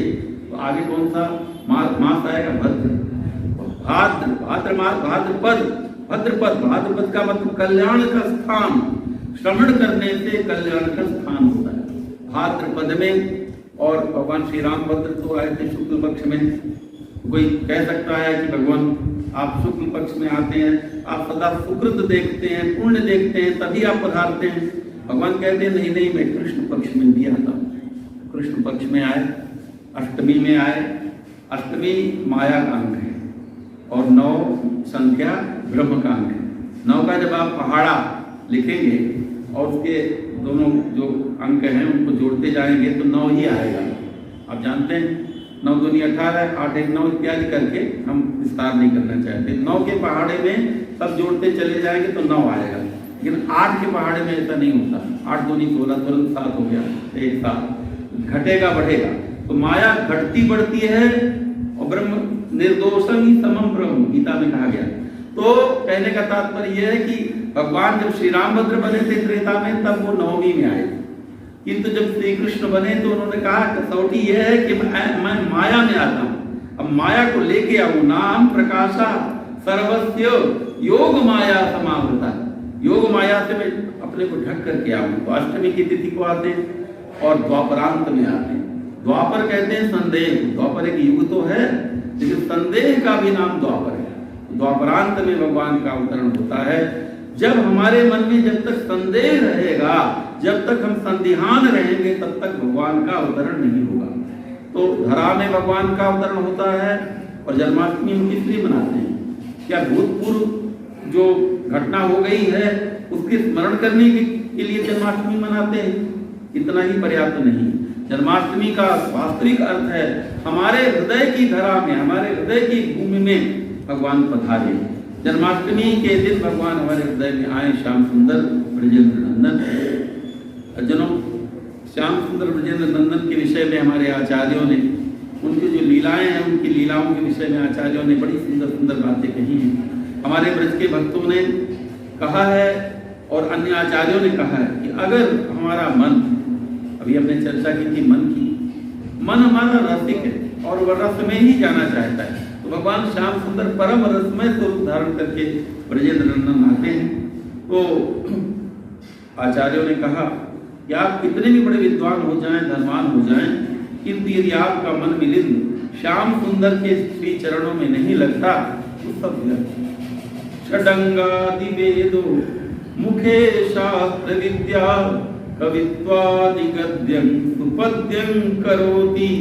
Speaker 1: तो आगे कौन सा मास आएगा? भद्र, भाद्र, भाद्रमास, भाद्रपद, भद्रपद। भाद्रपद का मतलब कल्याण का स्थान, श्रवण करने से कल्याण का स्थान होता है भाद्रपद में। और भगवान श्री रामभद्र तो आए थे शुक्ल पक्ष में। कोई कह सकता है कि भगवान आप शुक्ल पक्ष में आते हैं, आप सदा सुकृत देखते हैं, पुण्य देखते हैं, तभी आप पधारते हैं। भगवान कहते हैं नहीं नहीं, मैं कृष्ण पक्ष में भी आता हूँ। कृष्ण पक्ष में आए, अष्टमी में आए। अष्टमी माया का अंक है और 9 संख्या ब्रह्म का अंक है। 9 का जब आप पहाड़ा लिखेंगे और उसके दोनों जो अंक हैं उनको जोड़ते जाएंगे तो 9 ही आएगा। आप जानते हैं 9 दूनी 18, 8 1 9 इत्यादि करके हम विस्तार नहीं करना चाहते। 9 के पहाड़े में सब जोड़ते चले जाएंगे तो 9 आएगा, लेकिन 8 के पहाड़े में ऐसा नहीं होता। 8 दूनी 16, तुरंत 7 हो गया, एक 7 घटेगा बढ़ेगा। तो माया घटती बढ़ती है और ब्रह्म निर्दोषम ही समम ब्रह्म, गीता में कहा गया। तो कहने का तात्पर्य यह है कि भगवान जब श्री रामभद्र बने थे त्रेता में, तब वो 9वीं में आए। किंतु जब श्री कृष्ण बने तो उन्होंने कहा कसौटी यह है कि मैं माया में आता हूँ, अब माया को लेके आऊं। नाम प्रकाशा सर्वस्य योग माया समावृता, योग माया से मैं अपने को ढक करके आऊं। तो अष्टमी की तिथि को आते हैं और द्वापरांत में आते हैं। द्वापर कहते हैं संदेह, द्वापर एक युग तो है लेकिन संदेह का भी नाम द्वापर है। द्वापरांत में भगवान का अवतरण होता है। जब हमारे मन में जब तक संदेह रहेगा, जब तक हम संदिहान रहेंगे, तब तक भगवान का अवतरण नहीं होगा। तो धरा में भगवान का अवतरण होता है। और जन्माष्टमी हम किस लिए मनाते हैं? क्या भूतपूर्व जो घटना हो गई है उसके स्मरण करने के लिए जन्माष्टमी मनाते हैं? इतना ही पर्याप्त नहीं। जन्माष्टमी का वास्तविक अर्थ है हमारे हृदय की धरा में, हमारे हृदय की भूमि में भगवान पधारे। जन्माष्टमी के दिन भगवान हमारे हृदय में आए। श्याम सुंदर ब्रजेंद्र नंदन, जनों श्याम सुंदर ब्रजेंद्र नंदन के विषय में हमारे आचार्यों ने, उनकी जो लीलाएं हैं उनकी लीलाओं के विषय में आचार्यों ने बड़ी सुंदर सुंदर बातें कही हैं। हमारे ब्रज के भक्तों ने कहा है और अन्य आचार्यों ने कहा है कि अगर हमारा मन, अभी हमने चर्चा की थी मन की, मन हमारा रसिक है और वह रस में ही जाना चाहता है, तो भगवान श्याम सुंदर परम रसमय स्वरूप धारण करके ब्रजेंद्र नंदन आते हैं। तो आचार्यों ने कहा कि आप कितने भी बड़े विद्वान हो जाएं, धनवान हो जाएं, किंतु यदि आपका मन मिलिंद श्याम सुंदर के श्री चरणों में नहीं लगता तो सब व्यर्थ। षडंगादि वेदो मुखे शास्त्र विद्या कवित्वादि गद्यं सुपद्यं करोति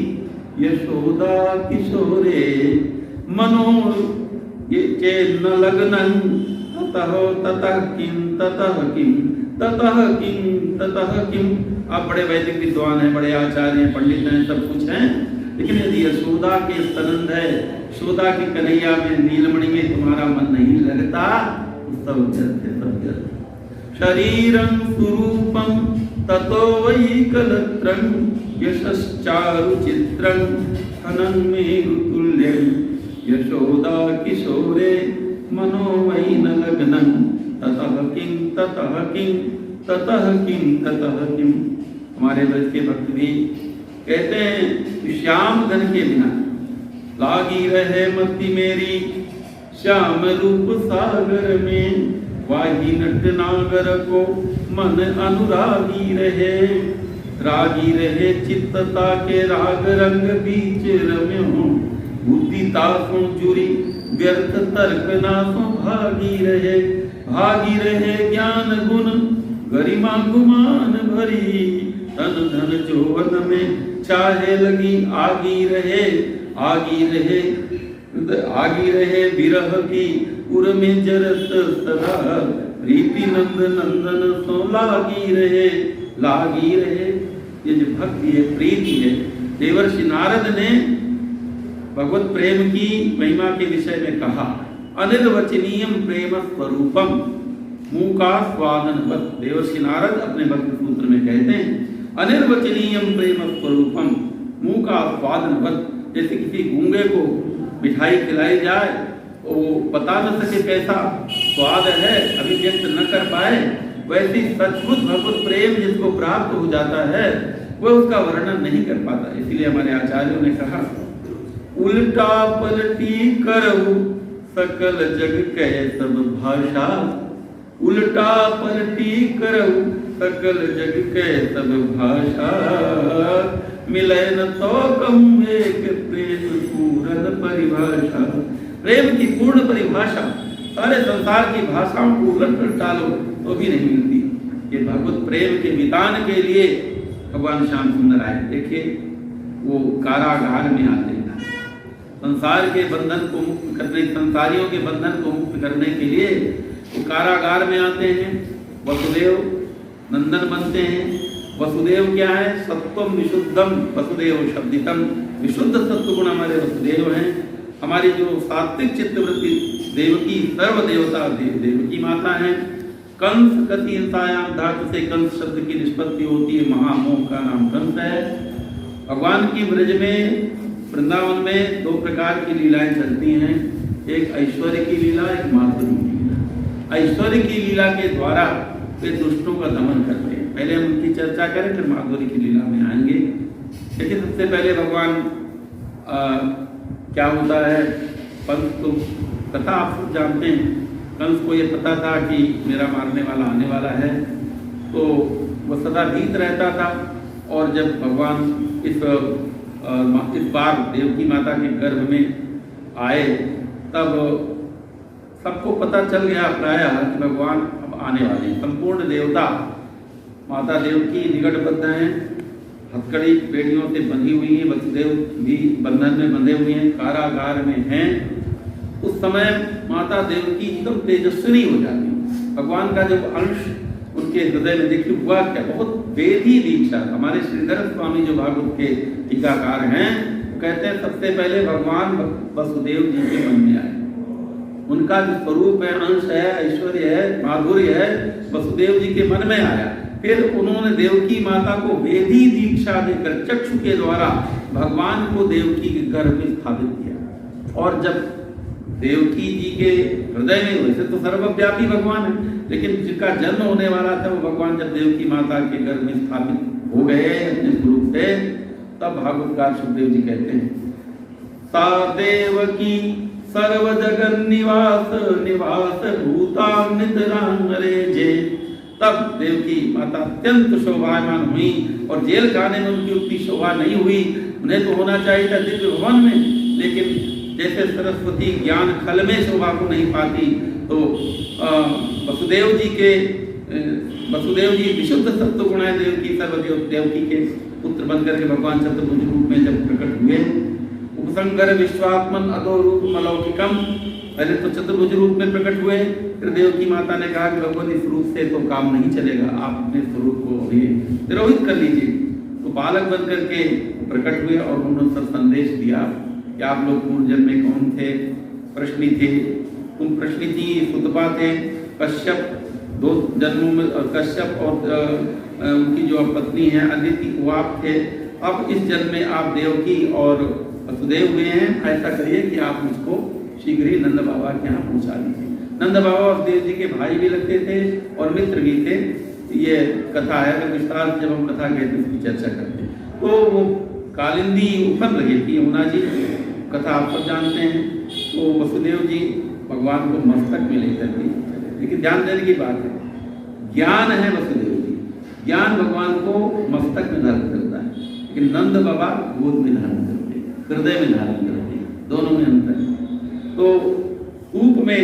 Speaker 1: यशोदा किशोरे मनो ये चेन्न लग्नं ततः किं ततः किं ततः किं ततः किं। आप बड़े वैदिक विद्वान हैं, बड़े आचार्य हैं, पंडित हैं, सब कुछ हैं, लेकिन यदि यशोदा के स्तनंद है, यशोदा की कन्हैया में, नीलमणि में तुम्हारा मन नहीं लगता तो सब व्यर्थ है, सब व्यर्थ। शरीरं सुरूपं ततो वैकलत्रं यशश्चारु चित्रं खनन मेरुतुल्यं यशोदा किशोरे मनो वैन लग्नं ततः किं ततः किं ततः किं ततः किं। हमारे ब्रज के भक्त भी कहते हैं श्याम धन के बिना लागी रहे मति मेरी श्याम रूप सागर में, वाही नट नागर को मन अनुरागी रहे, रागी रहे चित्तता के राग रंग बीच रम्यो, बुद्धि तासों जुरी व्यर्थ तर्क नासों भागी रहे, भागी रहे ज्ञान गुण गरिमा गुमान भरी, तन धन जौवन में चाहे लगी आगी रहे, आगी रहे आगी रहे विरह की उर में जरत सदा, प्रीति नंद नंदन सो लागी रहे, लागी रहे। ये जो भक्ति है, प्रीति है, देवर्षि नारद ने भगवत प्रेम की महिमा के विषय में कहा। अनिर्वचनीयम प्रेम स्वरूपम मूका स्वादनवत। देवर्षि नारद अपने भक्ति सूत्र में कहते हैं अनिर्वचनीयम प्रेम स्वरूपम मूका स्वादनवत। जैसे किसी गूंगे को मिठाई खिलाई जाए, वो बता न सके कैसा स्वाद है, अभिव्यक्त न कर पाए, वैसी सचमुच भगवत प्रेम जिसको प्राप्त हो जाता है वह उसका वर्णन नहीं कर पाता। इसलिए हमारे आचार्यों ने कहा उल्टा पलटी करहु सकल जग कहे सब भाषा। उल्टा पलटी करहु सकल जग कहे सब भाषा। मिले न तो कहूँ एक प्रेम पूर्ण परिभाषा। प्रेम की पूर्ण परिभाषा सारे संसार की भाषाओं को उलट कर डालो तो भी नहीं मिलती। ये भगवत प्रेम के विधान के लिए भगवान श्याम सुंदर आए। देखिए वो कारागार में आते हैं, संसार के बंधन को मुक्त करने, संसारियों के बंधन को मुक्त करने के लिए वो कारागार में आते हैं। वसुदेव नंदन बनते हैं। वसुदेव क्या है? सत्वम विशुद्धम वसुदेव शब्दितम। विशुद्ध सत्व गुण हमारे वसुदेव हैं। हमारी जो सात्विक चित्तवृत्ति देवकी सर्वदेवता देवकी माता है। कंस गति हिंसायाम धातु से कंस शब्द की निष्पत्ति होती है, महामोह का नाम कंस है। भगवान की ब्रज में वृंदावन में दो प्रकार की लीलाएं चलती हैं, एक ऐश्वर्य की लीला, एक माधुर्य की लीला। ऐश्वर्य की लीला के द्वारा वे दुष्टों का दमन करते हैं। पहले हम उनकी चर्चा करें, फिर माधुर्य की लीला में आएंगे। लेकिन सबसे पहले भगवान क्या होता है, कंस को कथा आप सब जानते हैं। कंस को ये पता था कि मेरा मारने वाला आने वाला है, तो वह सदा भीत रहता था। और जब भगवान इस बार देवकी माता के गर्भ में आए, तब सबको पता चल गया प्रायः कि भगवान अब आने वाले हैं। संपूर्ण देवता माता देवकी निकटबद्ध हैं, हथकड़ी बेड़ियों से बंधी हुई है। वसुदेव भी बंधन में बंधे हुए हैं, कारागार में हैं। उस समय माता देवकी एकदम तेजस्विनी हो जाती है। भगवान का जब अंश उनके हृदय में देखिए हुआ क्या, बहुत वेदी दीक्षा। हमारे श्रीधर स्वामी जो भागवत के टीकाकार हैं, वो कहते हैं सबसे पहले भगवान वसुदेव जी के मन में आए। उनका जो स्वरूप है, अंश है, ऐश्वर्य है, माधुर्य है, वसुदेव जी के मन में आया। फिर उन्होंने देवकी माता को वेदी दीक्षा देकर चक्षु के द्वारा भगवान को देवकी के गर्भ में स्थापित किया। और जब देवकी जी के हृदय में, वैसे तो सर्वव्यापी भगवान है, लेकिन जिनका जन्म होने वाला था वो भगवान जब देवकी माता के गर्भ में स्थापित हो गए अपने स्वरूप से, तब भागवतकार सुखदेव जी कहते हैं सा देवकी सर्व जगन निवास निवास भूतां नितरांगरे जे। तब देवकी माता अत्यंत शोभायमान हुई और जेल खाने में उनकी उतनी शोभा नहीं हुई। उन्हें तो होना चाहिए था दिव्य भवन में, लेकिन जैसे सरस्वती ज्ञान खल में शोभा को नहीं पाती, तो वसुदेव जी विशुद्ध सत्व गुण है, देवकी सर्वदेव देवकी के पुत्र बनकर के भगवान चतुर्भुज रूप में जब प्रकट हुए। उपसंकर विश्वात्मन अधो रूप अलौकिकम। पहले तो चतुर्भुज रूप में प्रकट हुए, फिर देवकी माता ने कहा कि भगवान इस रूप से तो काम नहीं चलेगा, आप अपने स्वरूप को भी तिरोहित कर लीजिए। तो बालक बनकर के प्रकट हुए और उन्होंने सब संदेश दिया कि आप लोग पूर्व जन्म में कौन थे। प्रश्नी थे, तुम प्रश्नी थी, सुतपा थे, कश्यप दो जन्मों में, कश्यप और उनकी जो पत्नी है अदिति वो आप थे। अब इस जन्म में आप देवकी और वसुदेव हुए हैं। ऐसा करिए कि आप मुझको शीघ्र ही नंद बाबा के यहाँ पहुँचा दीजिए। नंद बाबा वसुदेव जी के भाई भी लगते थे और मित्र भी थे। ये कथा है, अगर विस्तार जब हम कथा कहते उसकी चर्चा करते। तो वो कालिंदी उफन रही थी यमुना जी, कथा आप सब जानते हैं। तो वसुदेव जी भगवान को मस्तक में लेकर के, लेकिन ध्यान देने की बात है, ज्ञान है वसुदेव जी, ज्ञान भगवान को मस्तक में धारण करता है, लेकिन नंद बाबा गोद में धारण करते, हृदय में धारण करते, दोनों में अंतर है। तो सूप में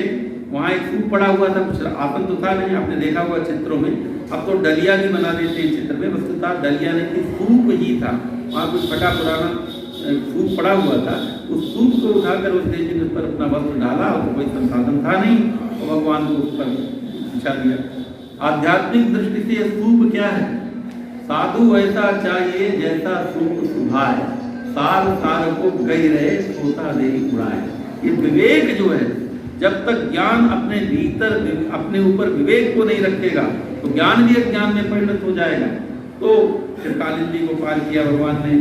Speaker 1: वहाँ एक सूप पड़ा हुआ था, कुछ आसन तो था नहीं, आपने देखा हुआ चित्रों में। अब तो डलिया भी बना देते हैं चित्र में, वस्तुतः डलिया नहीं, सूप ही था। वहाँ कुछ फटा पुराना सूप पड़ा हुआ था, उस सूप को उठाकर उस देवी ने उस पर अपना वस्त्र डाला और कोई संसाधन था नहीं, और भगवान को उस पर शिक्षा दिया। आध्यात्मिक दृष्टि से सूप क्या है? साधु ऐसा चाहिए जैसा सूप सुभाए, सार सार को गई रहे सोता दे उड़ाए। ये विवेक जो है, जब तक ज्ञान अपने भीतर अपने ऊपर विवेक को नहीं रखेगा तो ज्ञान भी अज्ञान में परिणत हो जाएगा। तो फिर कालिंदी को पार किया भगवान ने,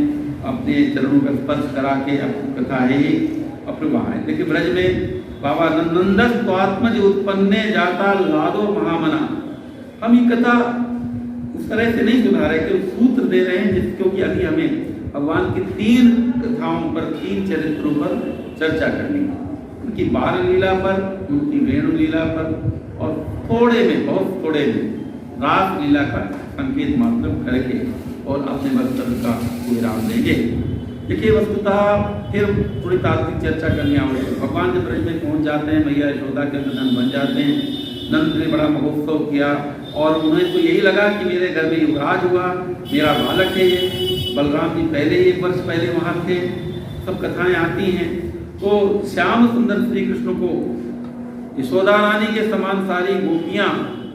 Speaker 1: अपने चरणों का स्पर्श करा के कथा है ये अप्रवाह है। लेकिन ब्रज में बाबा नंदन स्वात्मज उत्पन्ने जाता लादो महामना, हम ये कथा उस तरह से नहीं सुना रहे कि सूत्र दे रहे हैं, क्योंकि अभी हमें भगवान की 3 कथाओं पर, 3 चरित्रों पर चर्चा करनी है। उनकी बाल लीला पर, उनकी वेणु लीला पर, और थोड़े में, बहुत थोड़े में रास लीला का संकेत मात्र करके और अपने वक्तव्य का विराम देंगे। देखिए, वस्तुतः फिर थोड़ी तात्विक चर्चा करनी आवश्यक। भगवान जब ब्रज में पहुंच जाते हैं, मैया यशोदा के नंदन बन जाते हैं। नंद ने बड़ा महोत्सव किया और उन्हें तो यही लगा कि मेरे घर में युवराज हुआ, मेरा बालक है ये। बलराम जी पहले ही 1 वर्ष पहले वहाँ थे। सब कथाएं आती हैं। तो श्याम सुंदर श्री कृष्ण को यशोदा रानी के समान सारी गोपियां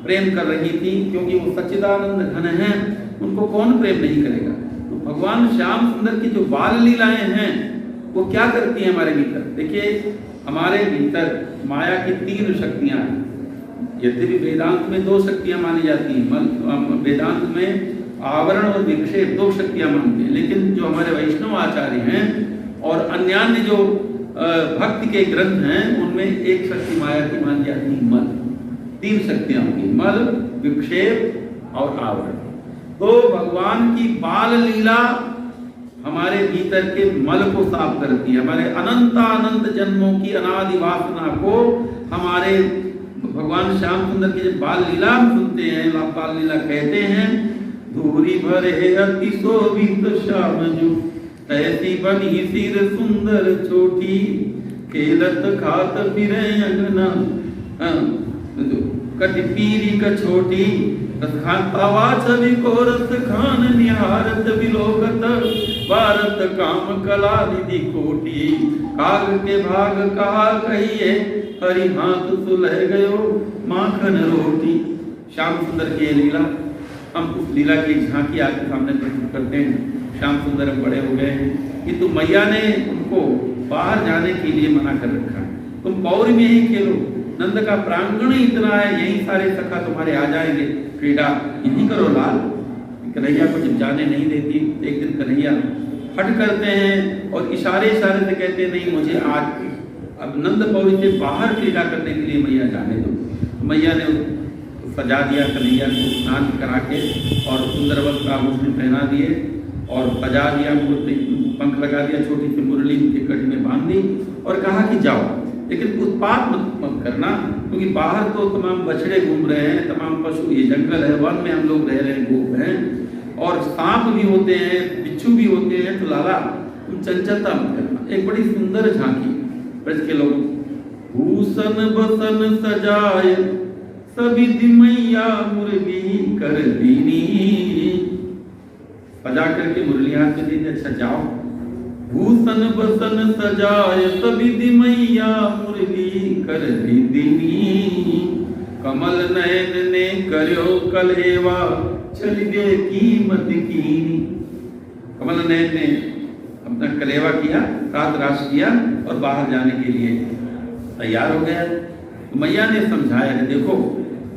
Speaker 1: प्रेम कर रही थी, क्योंकि वो सच्चिदानंद घन हैं, उनको कौन प्रेम नहीं करेगा। तो भगवान श्याम सुंदर की जो बाल लीलाएं हैं वो क्या करती हैं हमारे भीतर? देखिए, हमारे भीतर माया की 3 शक्तियां हैं। यद्यपि वेदांत में 2 शक्तियां मानी जाती हैं, वेदांत में आवरण और विक्षेप 2 शक्तियां मानते हैं, लेकिन जो हमारे वैष्णव आचार्य हैं और अन्यान्य जो भक्ति के ग्रंथ हैं उनमें एक शक्ति माया की मानी जाती है, मल। 3 शक्तियां होंगी, मल, विक्षेप और आवरण। तो भगवान की बाल लीला हमारे भीतर के मल को साफ करती है। हमारे अनंत जन्मों की अनादि वासना को हमारे भगवान श्याम सुंदर की जब बाल लीला हम सुनते हैं, बाल लीला कहते हैं, धूरी भरे अति शोभित श्याम जो तैसी बनी सिर सुंदर छोटी, खेलत खात फिरे अंगना कट पीरी का छोटी, रसखावा छवि को रस खान निहारत विलोकत, भारत काम कला निधि कोटी, काग के भाग कहा कहिए, हरि हाथ सुलह गयो माखन रोटी। श्याम सुंदर की लीला, हम उस लीला की झांकी आपके सामने प्रस्तुत करते हैं। श्याम सुंदर बड़े हो गए हैं, किंतु मैया ने उनको बाहर जाने के लिए मना कर रखा है। तुम पौरी में ही खेलो, नंद का प्रांगण ही इतना है, यही सारे सखा तुम्हारे आ जाएंगे, क्रीड़ा यही करो लाल। कन्हैया को जब जाने नहीं देती, एक दिन कन्हैया हट करते हैं और इशारे इशारे से कहते हैं, नहीं मुझे आज अब नंद पौरी से बाहर क्रीड़ा करने के लिए मैया जाने दो। मैया ने सजा दिया कन्हैया को, स्नान करा के और सुंदर वस्त्र आभूषण पहना दिए और सजा दिया, पंख लगा दिया, छोटी सी मुरली उनके कटी में बांध दी और कहा कि जाओ, लेकिन उत्पात मत करना, क्योंकि बाहर तो तमाम बछड़े घूम रहे हैं, तमाम पशु, ये जंगल है, वन में हम लोग रह रहे हैं, गोप हैं और सांप भी होते हैं, बिच्छू भी होते हैं, तो लाला तुम चंचलता मत करना। एक बड़ी सुंदर झांकी ब्रज के लोग, भूषण बसन सजाए सभी मैया मुरली कर दीनी, सजा करके मुरली हाथ में दीजिए, अच्छा जाओ। भूषण बसन सजाए सभी मैया मुरली कर दीनी, कमल नयन ने करो कलेवा चल गए कीमत कीनी। कमल नयन ने अपना कलेवा किया, रात राश किया और बाहर जाने के लिए तैयार हो गया। तो मैया ने समझाया कि देखो,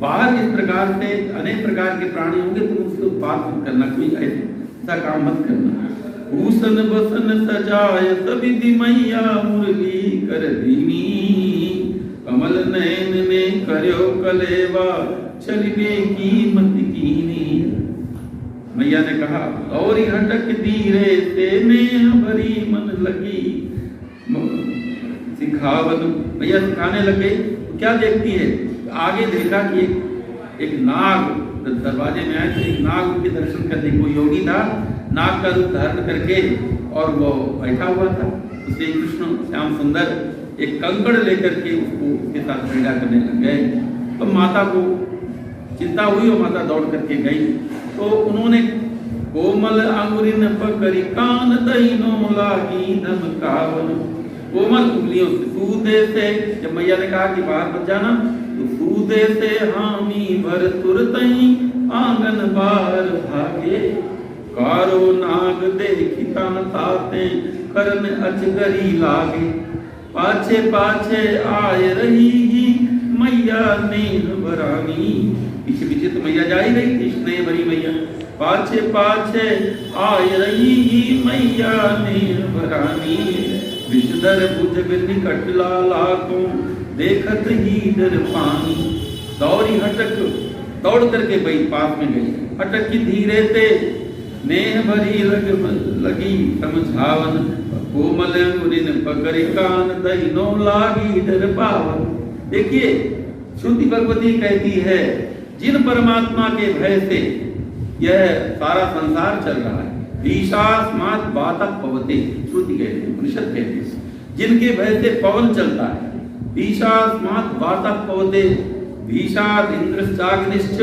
Speaker 1: बाहर इस प्रकार से अनेक प्रकार के प्राणी होंगे, तुम उससे उत्पात मत करना, कोई ऐसा काम मत करना। भूषण बसन सजाए सभी मैया मुरली कर दीनी, कमल नयन ने करो कलेवा चल गए कीमत कीनी। मैया ने कहा, और हटक धीरे से नेह भरी मन लगी सिखावन। मैया सिखाने लगे, तो क्या देखती है, आगे देखा कि एक नाग दरवाजे में आए, तो एक नाग उनके दर्शन करने को योगी था, नाग का रूप धारण करके और वो बैठा हुआ था। तो श्री कृष्ण श्याम सुंदर एक कंकड़ लेकर के उसके साथ क्रीड़ा करने लग गए। तो माता को चिंता हुई और माता दौड़ करके गई। तो उन्होंने कोमल अंगुरिन पकड़ी कान दहीनो लागी धमकावन, कोमल उंगलियों से, सूदे से, जब मैया ने कहा कि बाहर मत जाना, तो सूदे से हामी भर तुरतई आंगन बार भागे, कारो नाग देखिता ताते करन अजगरी लागे, पाछे पाछे आय रही ही मैया नेह भरानी। पीछे पीछे तो मैया जा ही रही थी, स्नेह भरी मैया। पाछे पाछे आय रही ही मैया नेह भरानी, विषधर भुज निकट लाला को देखत ही डर पानी। दौड़ी हटक, दौड़ करके भाई पास में गई, हटक धीरे ते नेह भरी लगी समझावन, कोमल अंगुरिन पकड़ कान दहिनो लागी डर पावन। देखिए श्रुति भगवती कहती है, जिन परमात्मा के भय से यह सारा संसार चल रहा है, ईशास्मात् बातः पवते, श्रुति कहती है, उपनिषद कहती है, जिनके भय से पवन चलता है। ईशास्मात् बातः पवते, भीषाद इंद्रश्चाग्निश्च,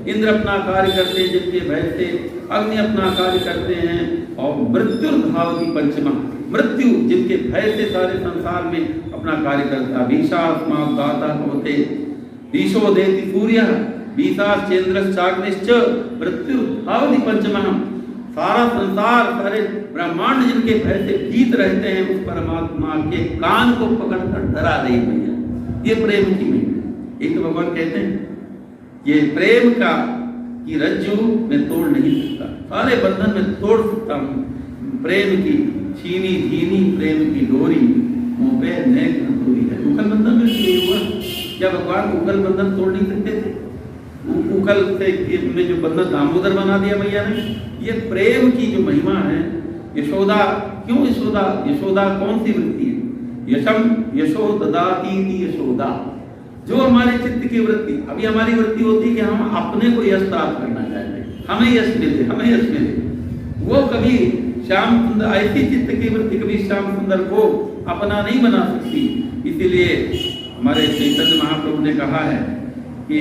Speaker 1: इंद्र अपना कार्य करते हैं जिनके भय से, अग्नि अपना कार्य करते हैं, और मृत्युर्धावति पंचमा, मृत्यु जिनके भय से सारे संसार में अपना कार्य करता है। भीषास्मात् बातः पवते, भीषो देति सूर्यः, भीषाश्चेन्द्रश्चाग्निश्च, मृत्युर्धावति पंचमा। सारा संसार, सारे ब्रह्मांड जिनके भय से भीत रहते हैं, उस परमात्मा के कान को पकड़कर डरा रही मैया। ये प्रेम की मैया। एक तो भगवान कहते हैं, ये प्रेम का की रज्जू मैं तोड़ नहीं सकता, सारे बंधन में तोड़ सकता हूँ। प्रेम की छीनी झीनी प्रेम की डोरी, मुँह पे नेक डोरी है। उखल बंधन में क्यों हुआ? क्या भगवान उखल बंधन तोड़ नहीं सकते थे? उखल से जो बंधन दामोदर बना दिया मैया ने। ये प्रेम की जो महिमा है। यशोदा, क्यों यशोदा? यशोदा कौन सी वृत्ति है? यशम यशो ददाती यशोदा, जो हमारे चित्त की वृत्ति। अभी हमारी वृत्ति होती है कि हम अपने को यश प्राप्त करना चाहते हैं, हमें यश मिले, हमें यश मिले। वो कभी श्याम सुंदर, ऐसी चित्त की वृत्ति कभी श्याम सुंदर को अपना नहीं बना सकती। इसीलिए हमारे चैतन्य महाप्रभु ने कहा है कि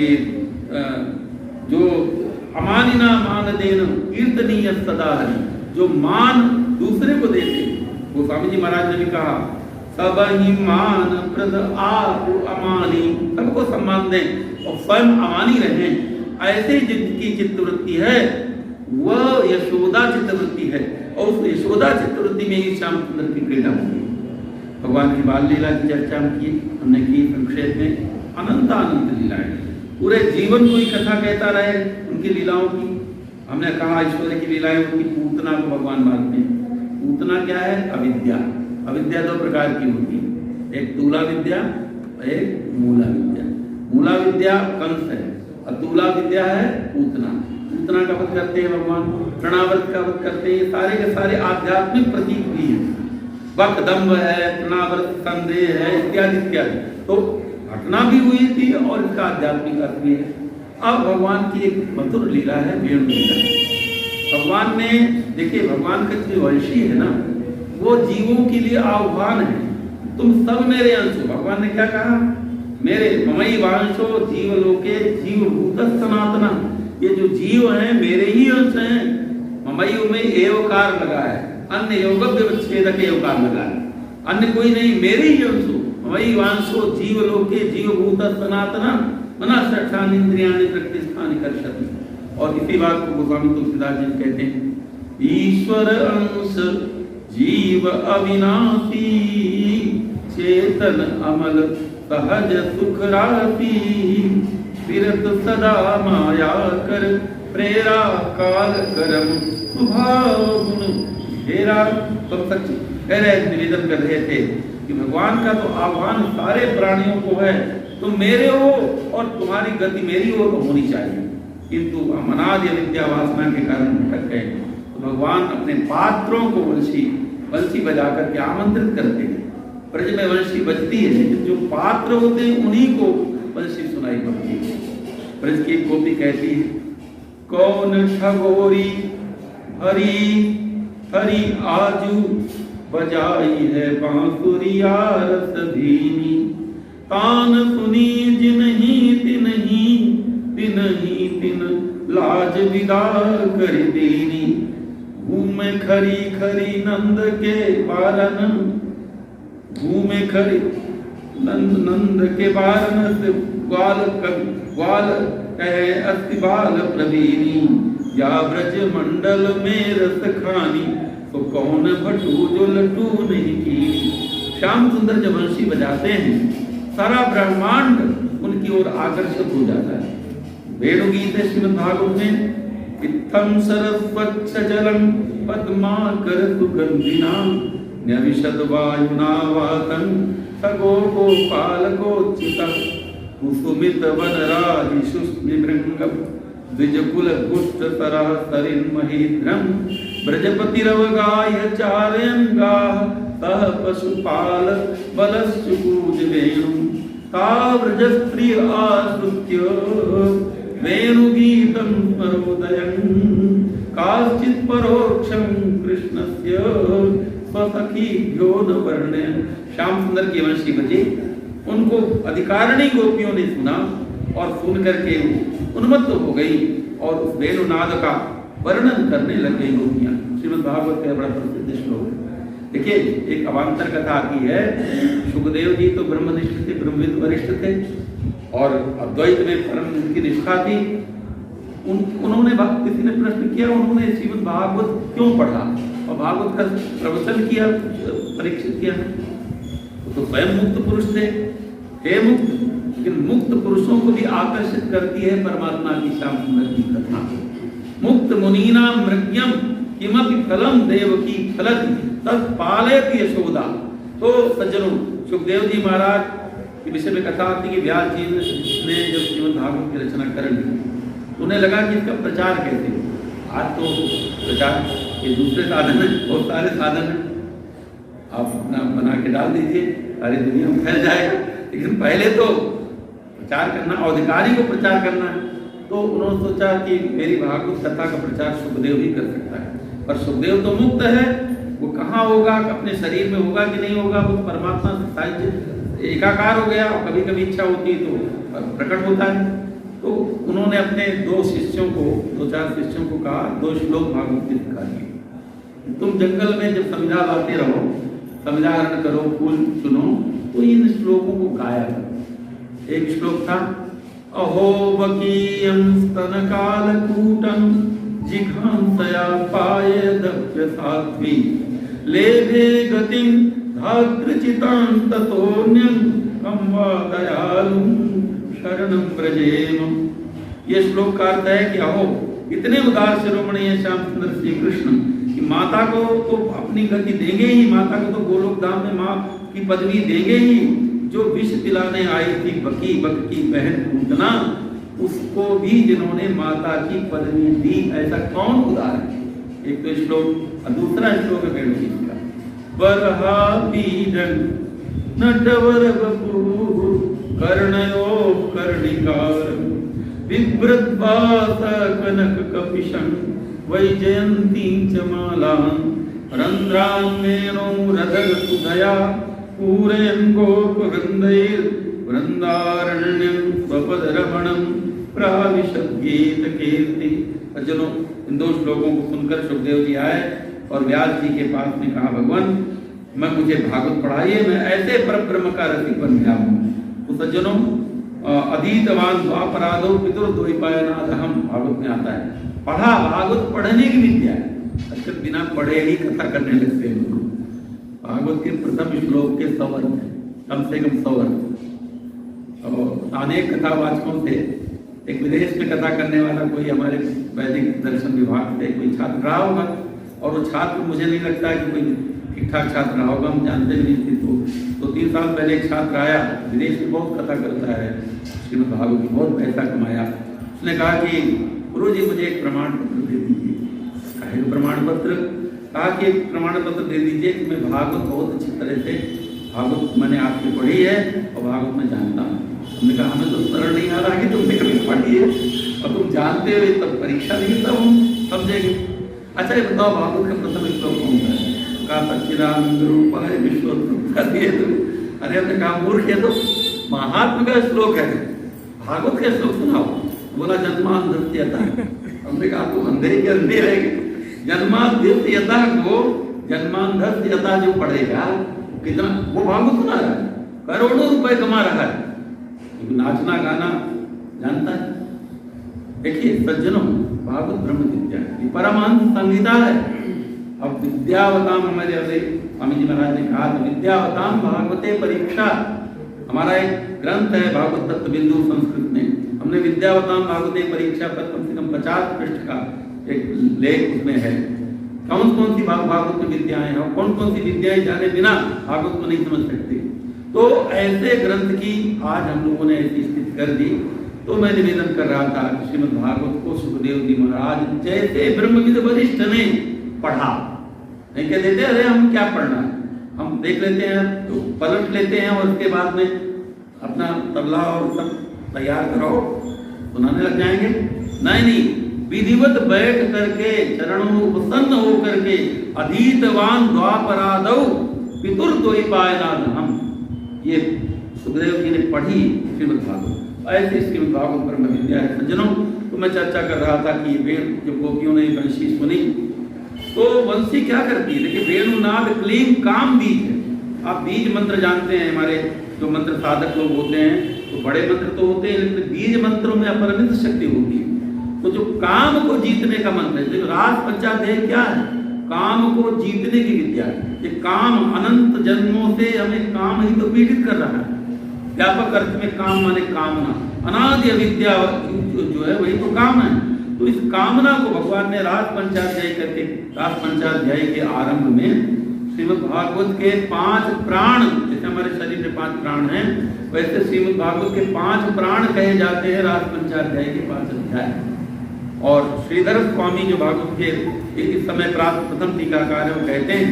Speaker 1: जो अमानिना मान देन कीर्तनीय सदा हरि, जो मान दूसरे को देते, वो स्वामी जी महाराज ने भी कहा, सब ही मान प्रद आप अमानी, सबको सम्मान दें और स्वयं अमानी रहें। ऐसे जिनकी चित्तवृत्ति है वह यशोदा चित्तवृत्ति है, और उस यशोदा चित्तवृत्ति में ही श्याम सुंदर की क्रीड़ा होगी। भगवान की बाल लीला की चर्चा हमने की संक्षेप में। अनंत अनंत लीलाएं, पूरे जीवन को ही कथा कहता रहे उनकी लीलाओं की। हमने कहा ईश्वर की लीलाएं, उनकी पूतना को भगवान मानते हैं। पूतना क्या है? अविद्या। अविद्या दो प्रकार की होती है, एक तूला विद्या और एक मूला विद्या। मूला विद्या कंस है और तूला विद्या है पूतना। पूतना का वध करते हैं भगवान, तृणावर्त का वध करते हैं। सारे के सारे आध्यात्मिक प्रतीक भी हैं। वक दम्भ है, तृणावर्त संदेह है, इत्यादि इत्यादि। तो घटना भी हुई थी और इसका आध्यात्मिक अर्थ भी है। अब भगवान की एक मधुर लीला है वेणु लीला। भगवान ने, देखिए भगवान का जो वंशी है ना, वो जीवों के लिए आह्वान है, तुम सब मेरे अंश हो। भगवान ने क्या कहा? मेरे ममई वांशो जीव लोके जीव भूत सनातना। ये जो जीव हैं मेरे ही अंश हैं। ममई में एवकार लगा है, अन्य योगव्य विच्छेदक एवकार लगा है, अन्य कोई नहीं, मेरे ही अंश हो। ममई वांशो जीव लोके जीव भूत सनातना मना सठान इंद्रियाणि प्रतिष्ठानि कर्षति। और इसी बात को गोस्वामी तुलसीदास जी कहते हैं, ईश्वर अंश जीव अविनाशी चेतन अमल सहज सुख राशि विरत सदा माया कर प्रेरा काल करम स्वभाव गुण घेरा। तो सच कह रहे, निवेदन कर रहे थे कि भगवान का तो आह्वान सारे प्राणियों को है, तुम मेरे हो और तुम्हारी गति मेरी ओर होनी चाहिए, किंतु अनादि अविद्या वासना के कारण भटक गए। तो भगवान अपने पात्रों को वंशी बजा करके आमंत्रित करते हैं। ब्रज में वंशी बजती है, लेकिन जो पात्र होते हैं उन्हीं को वंशी सुनाई पड़ती है। ब्रज की एक गोपी कहती है, कौन ठगोरी हरी हरी आजू बजाई है बांसुरिया रस धीनी, तान सुनी जिनही तिनही तिनही तिन लाज विदा कर दीनी। घूम खरी खरी नंद के पालन घूमे खरी नंद नंद के बारन से ग्वाल कहे अति बाल प्रवीणी या ब्रज मंडल में रस खानी तो कौन भटू जो लटू नहीं की। श्याम सुंदर जब वंशी बजाते हैं सारा ब्रह्मांड उनकी ओर आकर्षित हो जाता है। वेणुगीत है श्रीमद् भागवत में इत्थम सरस्वच्छ जलम पद्माकर सुगंधिना न्यविशद वायुना वातन सगो गोपालकोचिता कुसुमित वनराजि शुष्मिभृंग द्विजकुल पुष्ट तरह सरिन महीद्रम ब्रजपतिरवगाय चारयंगा सह पशुपाल बलश्चुकूज वेणु ताव्रजस्त्रिय आश्रुत्य वेणुगीतं स्मरोदयं काश्चित् परोक्षं कृष्णस्य स्वसखीभ्यो न वर्ण्य। श्याम सुंदर की वंशी बजे, उनको अधिकारिणी गोपियों ने सुना और सुन करके उन्मत्त हो गई और उस वेणुनाद का वर्णन करने लग गई गोपियां। श्रीमद् भागवत का बड़ा प्रसिद्ध श्लोक है। देखिए एक अवान्तर कथा आती है। सुखदेव जी तो ब्रह्मनिष्ठ थे, ब्रह्मविद वरिष्ठ थे और अद्वैत में परम उनकी निष्ठा थी। उन्होंने किसी ने प्रश्न किया, उन्होंने श्रीमद् भागवत क्यों पढ़ा और भागवत का प्रवचन किया, परीक्षित किया। तो स्वयं मुक्त पुरुष थे, हे मुक्त, लेकिन मुक्त पुरुषों को भी आकर्षित करती है परमात्मा की श्याम सुंदर की कथा। मुक्त मुनीना मृग्यम किमपि फलम देवकी फलति तत्पालयति यशोदा। तो सज्जनों, सुखदेव जी महाराज के विषय में कथा आती है कि व्यास जी ने जब श्रीमद् भागवत की रचना कर ली, उन्हें लगा कि इसका प्रचार कैसे हो। आज तो प्रचार के दूसरे साधन है, बहुत सारे साधन है, आप अपना बना के डाल दीजिए, सारी दुनिया में फैल जाएगा। लेकिन पहले तो प्रचार करना, अधिकारी को प्रचार करना है। तो उन्होंने सोचा कि मेरी भागवत कथा का प्रचार सुखदेव ही कर सकता है। पर सुखदेव तो मुक्त है, वो कहाँ होगा, अपने शरीर में होगा कि नहीं होगा, वो परमात्मा से साहित्य एकाकार हो गया और कभी कभी इच्छा होती है तो प्रकट होता है। तो उन्होंने अपने दो चार शिष्यों को कहा, 2 श्लोक भागवत के सिखा दिए। तुम जंगल में जब समिधा लाते रहो, समिधाहरण करो, फूल चुनो, तो इन श्लोकों को गाया करो। एक श्लोक था, अहो बकीयं स्तनकालकूटं जिघांसया पायेदप्य साध्वी लेभे गतिं धातृचितां ततोऽन्यं कं वा दयालुं शरणं व्रजेम। ये श्लोक का अर्थ है कि अहो, इतने उदार शिरोमणि है श्याम सुंदर श्री कृष्ण कि माता को तो अपनी गति देंगे ही, माता को तो गोलोक धाम में माँ की पदवी देंगे ही। जो विष पिलाने आई थी बकी बक की बहन पूतना, उसको भी जिन्होंने माता की पदवी दी, ऐसा कौन उदार है। एक तो श्लोक और दूसरा श्लोक है वेणुगीत का, बरहा पीडन नटवर बपू कर्णयो कर्णिकार बिभ्रद्वास कनक कपिशं वैजयंती च मालां रंध्रांगेनो रदग सुधया पूरयन् गोपवृन्दैर् वृन्दारण्यं स्वपदरमणं प्राविशद्गीत कीर्ति। सज्जनों, इन 2 श्लोकों को सुनकर सुखदेव जी आए और व्यास जी के पास में कहा, भगवान मुझे भागवत पढ़ाइए, मैं ऐसे परब्रह्म का रसिक बन गया हूँ। तो सज्जनों, अधीतवान द्वापराधो पितुर्द्वैपायनादहम भागवत में आता है। पढ़ा, भागवत पढ़ने की विद्या है। अच्छा, बिना पढ़े ही कथा करने लगते हैं लोग। भागवत के प्रथम श्लोक के 100 अर्थ हैं, कम से कम 100 अर्थ। और अनेक कथावाचकों से एक विदेश में कथा करने वाला कोई हमारे वैदिक दर्शन विभाग से कोई छात्र रहा होगा, और वो छात्र मुझे नहीं लगता है कि कोई ठीक ठाक छात्र रहा होगा, हम जानते भी नहीं थे। तो 3 साल पहले एक छात्र आया, विदेश में बहुत कथा करता है, श्रीमद् भागवत में बहुत पैसा कमाया। उसने कहा कि गुरु जी मुझे एक प्रमाण पत्र दे दीजिए। कहे प्रमाण पत्र? कहा कि एक प्रमाण पत्र दे दीजिए कि मैं भागवत बहुत अच्छी तरह से भागवत मैंने आपसे पढ़ी है और भागवत में जानता हूँ। हमने कहा हमें तो स्मरण नहीं आ रहा कि तुमने कभी पढ़ी है और तुम जानते हो, तब परीक्षा नहीं तब हम समझेंगे। अच्छा ये बताओ भागवत का प्रथम श्लोक कौन सा है? कहा सच्चिदानंद रूपाय विश्वोत्पत्ति। अरे हमने कहा मूर्ख है, तो महात्मा का श्लोक है, भागवत का श्लोक सुनाओ। बोला जन्माद्यता। हमने कहा तुम अंधे के अंधे रहेंगे। जन्माद्यता को जन्मांधता जो पढ़ेगा कितना वो भागवत सुना रहा है, करोड़ों रुपए कमा रहा है, क्योंकि नाचना गाना जानता है। देखिए सज्जनों, भागवत ब्रह्म विद्या है, परमांश संहिता है। अब विद्यावताम, हमारे अभी स्वामी जी महाराज ने कहा तो विद्यावताम भागवते परीक्षा, हमारा एक ग्रंथ है भागवत तत्व बिंदु संस्कृत में, हमने विद्यावताम भागवते परीक्षा पर कम से कम 50 पृष्ठ का एक लेख उसमें है। कौन कौन सी भागवत में विद्याएं हैं और कौन कौन सी विद्याएं जाने बिना भागवत को नहीं समझ सकते। तो ऐसे ग्रंथ की आज हम लोगों ने ऐसी स्थिति कर दी। तो मैं निवेदन कर रहा था कि श्रीमद् भागवत को सुखदेव जी महाराज जैसे ब्रह्मविद वरिष्ठ ने पढ़ा, नहीं कह देते अरे हम क्या पढ़ना, हम देख लेते हैं तो पलट लेते हैं और उसके बाद में अपना तबला और सब तैयार करो सुनाने लग जाएंगे। नहीं, विधिवत बैठ करके चरणों प्रसन्न हो करके अधीतवान द्वापरादौ पितुर्द्वैपायनाद, हम ये सुखदेव जी ने पढ़ी श्रीमद् भागवत। ऐसे श्रीमद् भागवत ब्रह्म विद्या है सज्जनों। तो मैं चर्चा कर रहा था कि वेण जब गोपियों ने वंशी सुनी तो वंशी क्या करती है, देखिए वेणुनाद क्लीम काम बीज है। आप बीज मंत्र जानते हैं, हमारे जो मंत्र साधक लोग होते हैं तो बड़े मंत्र तो होते हैं, लेकिन बीज मंत्रों में अपरिमित शक्ति होती है। तो जो काम को जीतने का मंत्र है, देखो राज पंचाध्याय क्या है, काम को जीतने की विद्या है। ये काम अनंत जन्मों से हमें काम ही तो पीड़ित कर रहा है। व्यापक अर्थ में काम माने कामना, अनादि विद्या जो है वही तो काम है। तो इस कामना को भगवान ने राज पंचाध्याय करके, राज पंचाध्याय के आरंभ में श्रीमद् भागवत के 5 प्राण, जैसे हमारे शरीर में 5 प्राण हैं, वैसे श्रीमद् भागवत के 5 प्राण कहे जाते हैं राज पंचाध्याय के 5 अध्याय। और श्रीधर स्वामी जो भागवत के इस समय प्राप्त प्रथम टीकाकार है, वो कहते हैं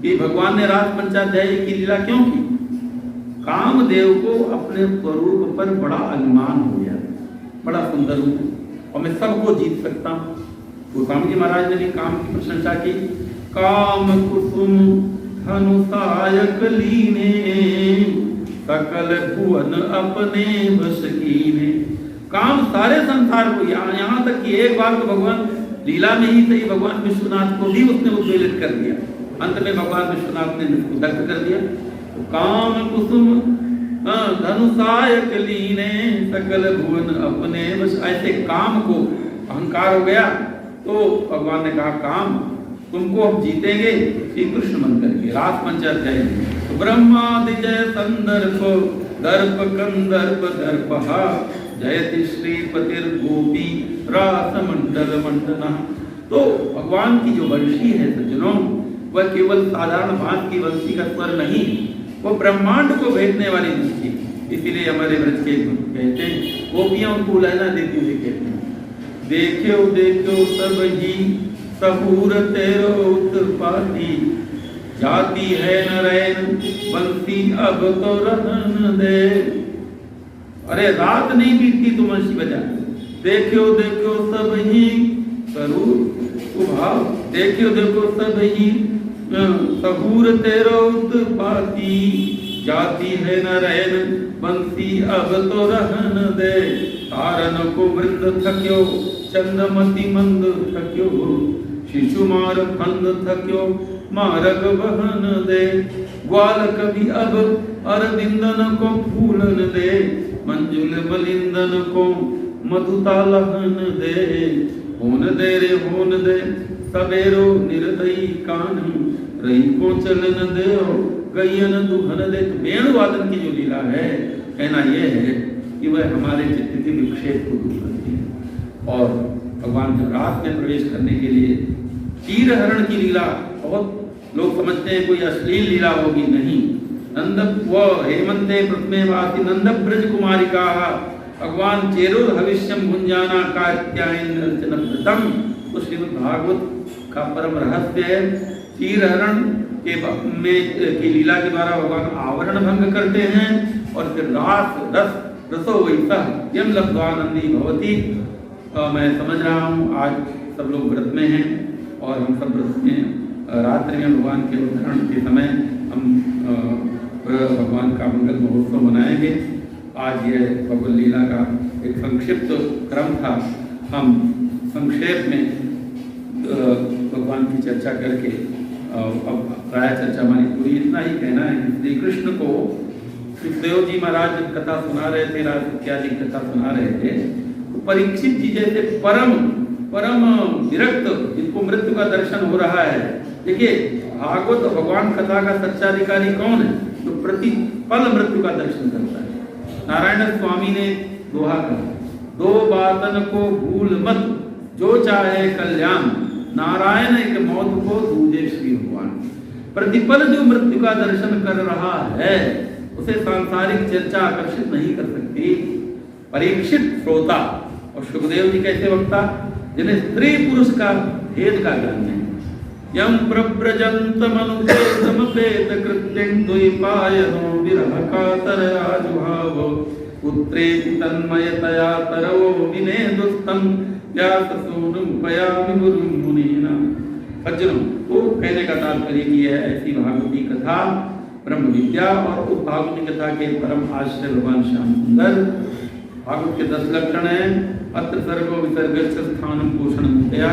Speaker 1: कि भगवान ने राज पंचाध्याय की लीला क्यों की। कामदेव को अपने स्वरूप पर बड़ा अभिमान हो गया, बड़ा सुंदर रूप और मैं सबको जीत सकता हूँ। तो स्वामी जी महाराज ने भी काम की प्रशंसा की। काम कुसुम धनुषायक लीने, सकल भुवन अपने वश कीने। काम सारे संसार को, यहाँ तक कि एक बार तो भगवान लीला में ही सही भगवान विश्वनाथ को भी उसने उद्वेलित कर दिया। अंत में भगवान विश्वनाथ ने उसको दग्ध कर दिया। तो काम कुसुम धनुषायक लीने, सकल भुवन अपने वश। ऐसे काम को अहंकार हो गया तो भगवान ने कहा काम तुमको हम जीतेंगे श्री कृष्ण मंत्र के रास पंचाध्याय। तो ब्रह्मादि जय संदर्भ दर्प कंदर्प दर्पहा, जयति श्रीपतिर गोपी रास मंडल मंडना। तो भगवान की जो वंशी है सज्जनों, वह केवल साधारण बांस की वंशी का स्वर नहीं, वो ब्रह्मांड को भेजने वाली वंशी। इसीलिए हमारे व्रज के कहते हैं, गोपियां उनको लहना देती हुई कहते हैं, देखो देखो सब ही सहूर तेरो उत्पाती, जाती है नरैन बंसी अब तो रहन दे। अरे रात नहीं बीतती तुम वंशी बजा, देखो देखो सब ही स्वरूप भाव, देखो देखो सब ही सहूर तेरो उत्पाती, जाती है नरैन बंसी अब तो रहन दे। तारन को वृंद थक्यो चंदमती मंद थक्यो, शिशुमार फंद थक्यो मारग बहन दे। ग्वाल कभी अब अरविंदन को फूलन दे, मंजुल मलिंदन को मधुता लहन दे। होन दे रे होन दे सबेरो निर्दयी कान, रही को चलन दे गयन दुहन दे। तो वेणुवादन की जो लीला है, कहना यह है कि वह हमारे चित्त के विक्षेप को दूर करती है। और भगवान जब रात में प्रवेश करने के लिए क्षीरहरण की लीला, बहुत लोग समझते हैं कोई अश्लील लीला होगी, नहीं। नंद व हेमंते प्रथमे वासी नंद ब्रज कुमारिका, भगवान चेरुर हविष्यम भुंजाना कात्यायन अर्चन प्रथम। तो श्रीमद् भागवत का परम रहस्य है, क्षीरहरण के में की लीला के द्वारा भगवान आवरण भंग करते हैं और फिर रास रस रसो वैसा यम लब्ध्वानंदी भवती। मैं समझ रहा हूँ आज सब लोग व्रत में हैं और हम सब व्रत में रात्रि में भगवान के अवतरण के समय हम भगवान का मंगल महोत्सव मनाएंगे। आज यह भगवत लीला का एक संक्षिप्त क्रम था। हम संक्षेप में भगवान की चर्चा करके अब प्राय चर्चा हमारी पूरी इतना ही कहना है कि श्री कृष्ण को सुखदेव जी महाराज जब कथा सुना रहे थे, राज इत्यादि कथा सुना रहे थे, तो परीक्षित जी जैसे परम विरक्त जिनको मृत्यु का दर्शन हो रहा है। देखिए भागवत भगवान कथा का सच्चाधिकारी कौन है? जो प्रतिपल मृत्यु का दर्शन करता है। नारायण स्वामी ने दोहा कहा, दो बातन को भूल मत जो चाहे कल्याण, नारायण एक मौत को दूजे श्री भगवान। प्रतिपल जो मृत्यु का दर्शन कर रहा है उसे सांसारिक चर्चा आकर्षित नहीं कर सकती। परीक्षित श्रोता और सुखदेव जी कैसे वक्ता, जिन्हें स्त्री पुरुष का भेद का ज्ञान है। यम प्रव्रजंत मनुते समपेत कृत्यं द्वैपायनो विरह कातर आजुहाव पुत्रे तन्मयतया तरवो विनेदुस्तं व्याससूनुपयामि गुरुं मुनीना। सज्जनों, तो कहने का तात्पर्य ये है, ऐसी भागवती कथा ब्रह्म विद्या और उस भागवती कथा के परम आश्रय भगवान श्याम सुंदर। भागवत के 10 लक्षण हैं। अत्र सर्गो विसर्गस्य स्थानं पोषणं मुक्तया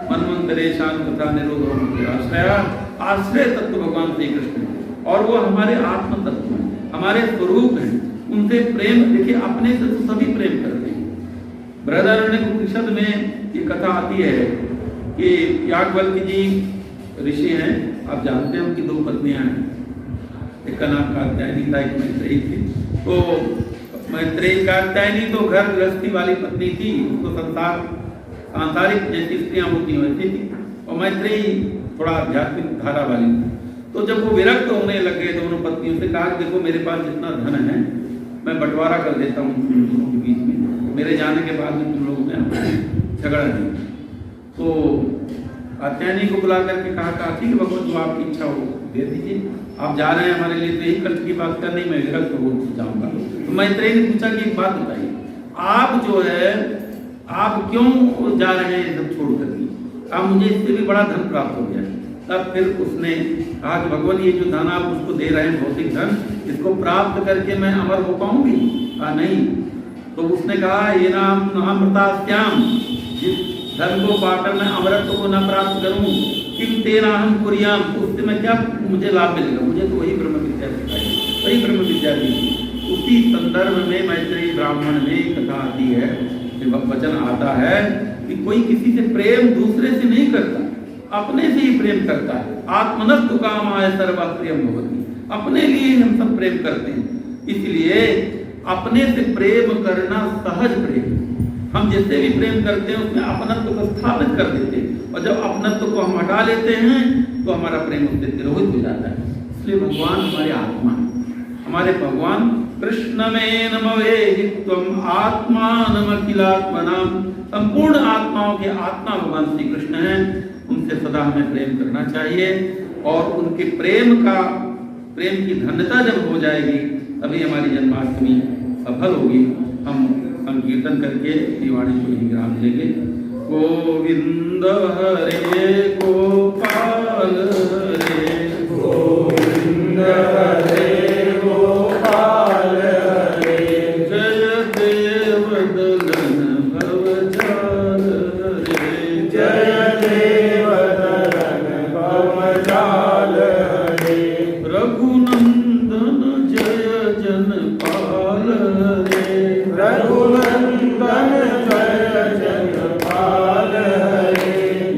Speaker 1: मन्वन्तरेशान कथा निरोधो मुक्त्याश्रया। आश्रय तत्व भगवान श्री कृष्ण और वो हमारे आत्म तत्व हैं, हमारे स्वरूप हैं। उनसे प्रेम, देखिए अपने से तो सभी प्रेम करते हैं। बृहदारण्यक उपनिषद में ये कथा आती है कि याज्ञवल्क्य जी ऋषि हैं, आप जानते हैं, उनकी 2 पत्नियां हैं। एक का नाम कात्यायनी था, एक मैत्रेयी थी। तो मैत्रेयी कात्यायनी तो घर गृहस्थी वाली पत्नी थी, उसको सांसारिक जैसी स्त्रियां होती वैसी थी, और मैत्रेयी थोड़ा आध्यात्मिक धारा वाली थी। तो जब वो विरक्त होने लगे दोनों पत्नियों से कहा, देखो मेरे पास जितना धन है मैं बंटवारा कर देता हूँ तुम दोनों के बीच में, मेरे जाने के बाद में तुम लोगों में झगड़ा नहीं। तो कात्यायनी को बुला करके कहा, ठीक है भगवान, जो आपकी इच्छा हो दे दीजिए, आप जा रहे हैं हमारे लिए तो यही कष्ट की बात करनी, मैं विरक्त हो जाऊंगा। तो मैत्रेयी ने पूछा कि एक बात बताइए, आप जो है आप क्यों जा रहे हैं सब छोड़ करके? आप मुझे इससे भी बड़ा धन प्राप्त हो गया। तब फिर उसने कहा कि भगवान ये जो धन आप उसको दे रहे हैं, भौतिक धन, इसको प्राप्त करके मैं अमर हो पाऊंगी? कहा नहीं। तो उसने कहा, ये नाम अमृतास्याम, जिस धन को पाकर मैं अमरत्व को न प्राप्त करूं, किम तेरा हम कुरियाम, उससे मैं क्या मुझे लाभ मिलेगा? मुझे तो वही ब्रह्म विद्या सिखाई, वही ब्रह्म विद्या दी। उसी संदर्भ में मैत्रेयी ब्राह्मण में कथा आती है, वचन आता है कि कोई किसी से प्रेम दूसरे से नहीं करता, अपने से ही प्रेम करता है। आत्मनस्तु कामाय सर्वा प्रियम भवति, अपने लिए हम सब प्रेम करते हैं। इसलिए अपने से प्रेम करना सहज प्रेम। हम जिससे भी प्रेम करते हैं उसमें अपनत्व को स्थापित कर देते हैं, और जब अपनत्व को हम हटा लेते हैं तो हमारा प्रेम उससे तिरोहित हो जाता है। इसलिए भगवान हमारे आत्मा, हमारे भगवान कृष्ण में नमवेहित्वम आत्मानमखिलात्मनाम, संपूर्ण आत्माओं के आत्मा भगवान श्री कृष्ण हैं। उनसे सदा हमें प्रेम करना चाहिए, और उनके प्रेम की धन्यता जब हो जाएगी तभी हमारी जन्माष्टमी सफल होगी। हम संकीर्तन करके दिवाली को ही विराम देंगे। गोविंद हरे गोपाल हरे गोविंद हरे गोपाल हरे, जय देव दलन भवजाल हरे, जय देव दलन भवजाल हरे, रघुनंदन जय जनपाल हरे, रघुनंदन जय जनपाल हरे,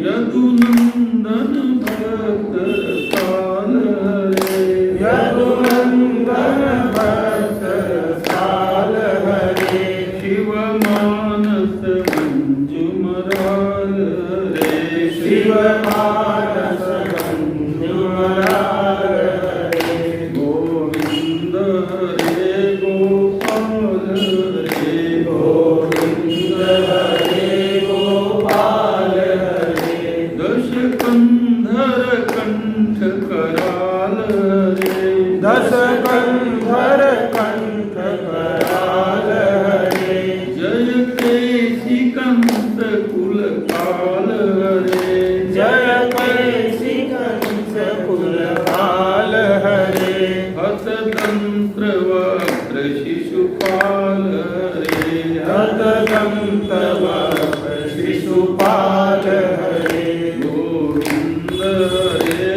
Speaker 1: यदुनंदन भक्त रसाल हरे, यदुनंदन भक्त रसाल हरे, शिव मानस मंजुमराल हरे, शिव मानस मंजुमराल हरे, गोविंद हरे गोपाल हरे, गोविंद हरे गोपाल हरे, दश कंधर कंठ कराल हरे, दश कंधर कंठ कराल हरे, जय केशी कंस कुल काल हरे, जय केशी कंस कुल काल हरे, हत तंत्र वक्र शिशुपाल हरे, हत तंत्र वक्र शिशुपाल हरे, गोविंद हरे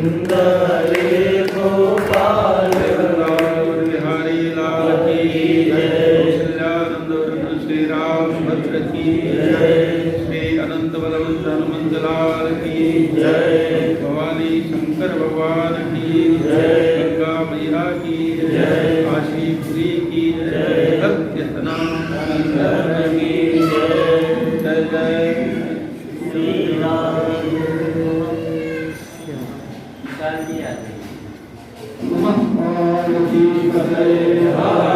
Speaker 2: सुंदर गोपाल
Speaker 1: बिहारी लाल की जय। कौशल्यानंद वर्ण श्री रामभद्र की जय। श्री अनंत बलवंत हनुमंत लाल की
Speaker 2: जय।
Speaker 1: भवानी शंकर भगवान की
Speaker 2: जय।
Speaker 1: गंगा मैया की
Speaker 2: जय।
Speaker 1: काशीपुरी की
Speaker 2: जय।
Speaker 1: सत्य सनातन
Speaker 2: की जय।
Speaker 1: जय जय
Speaker 2: श्री राम।
Speaker 1: नमः पार्वती पतये।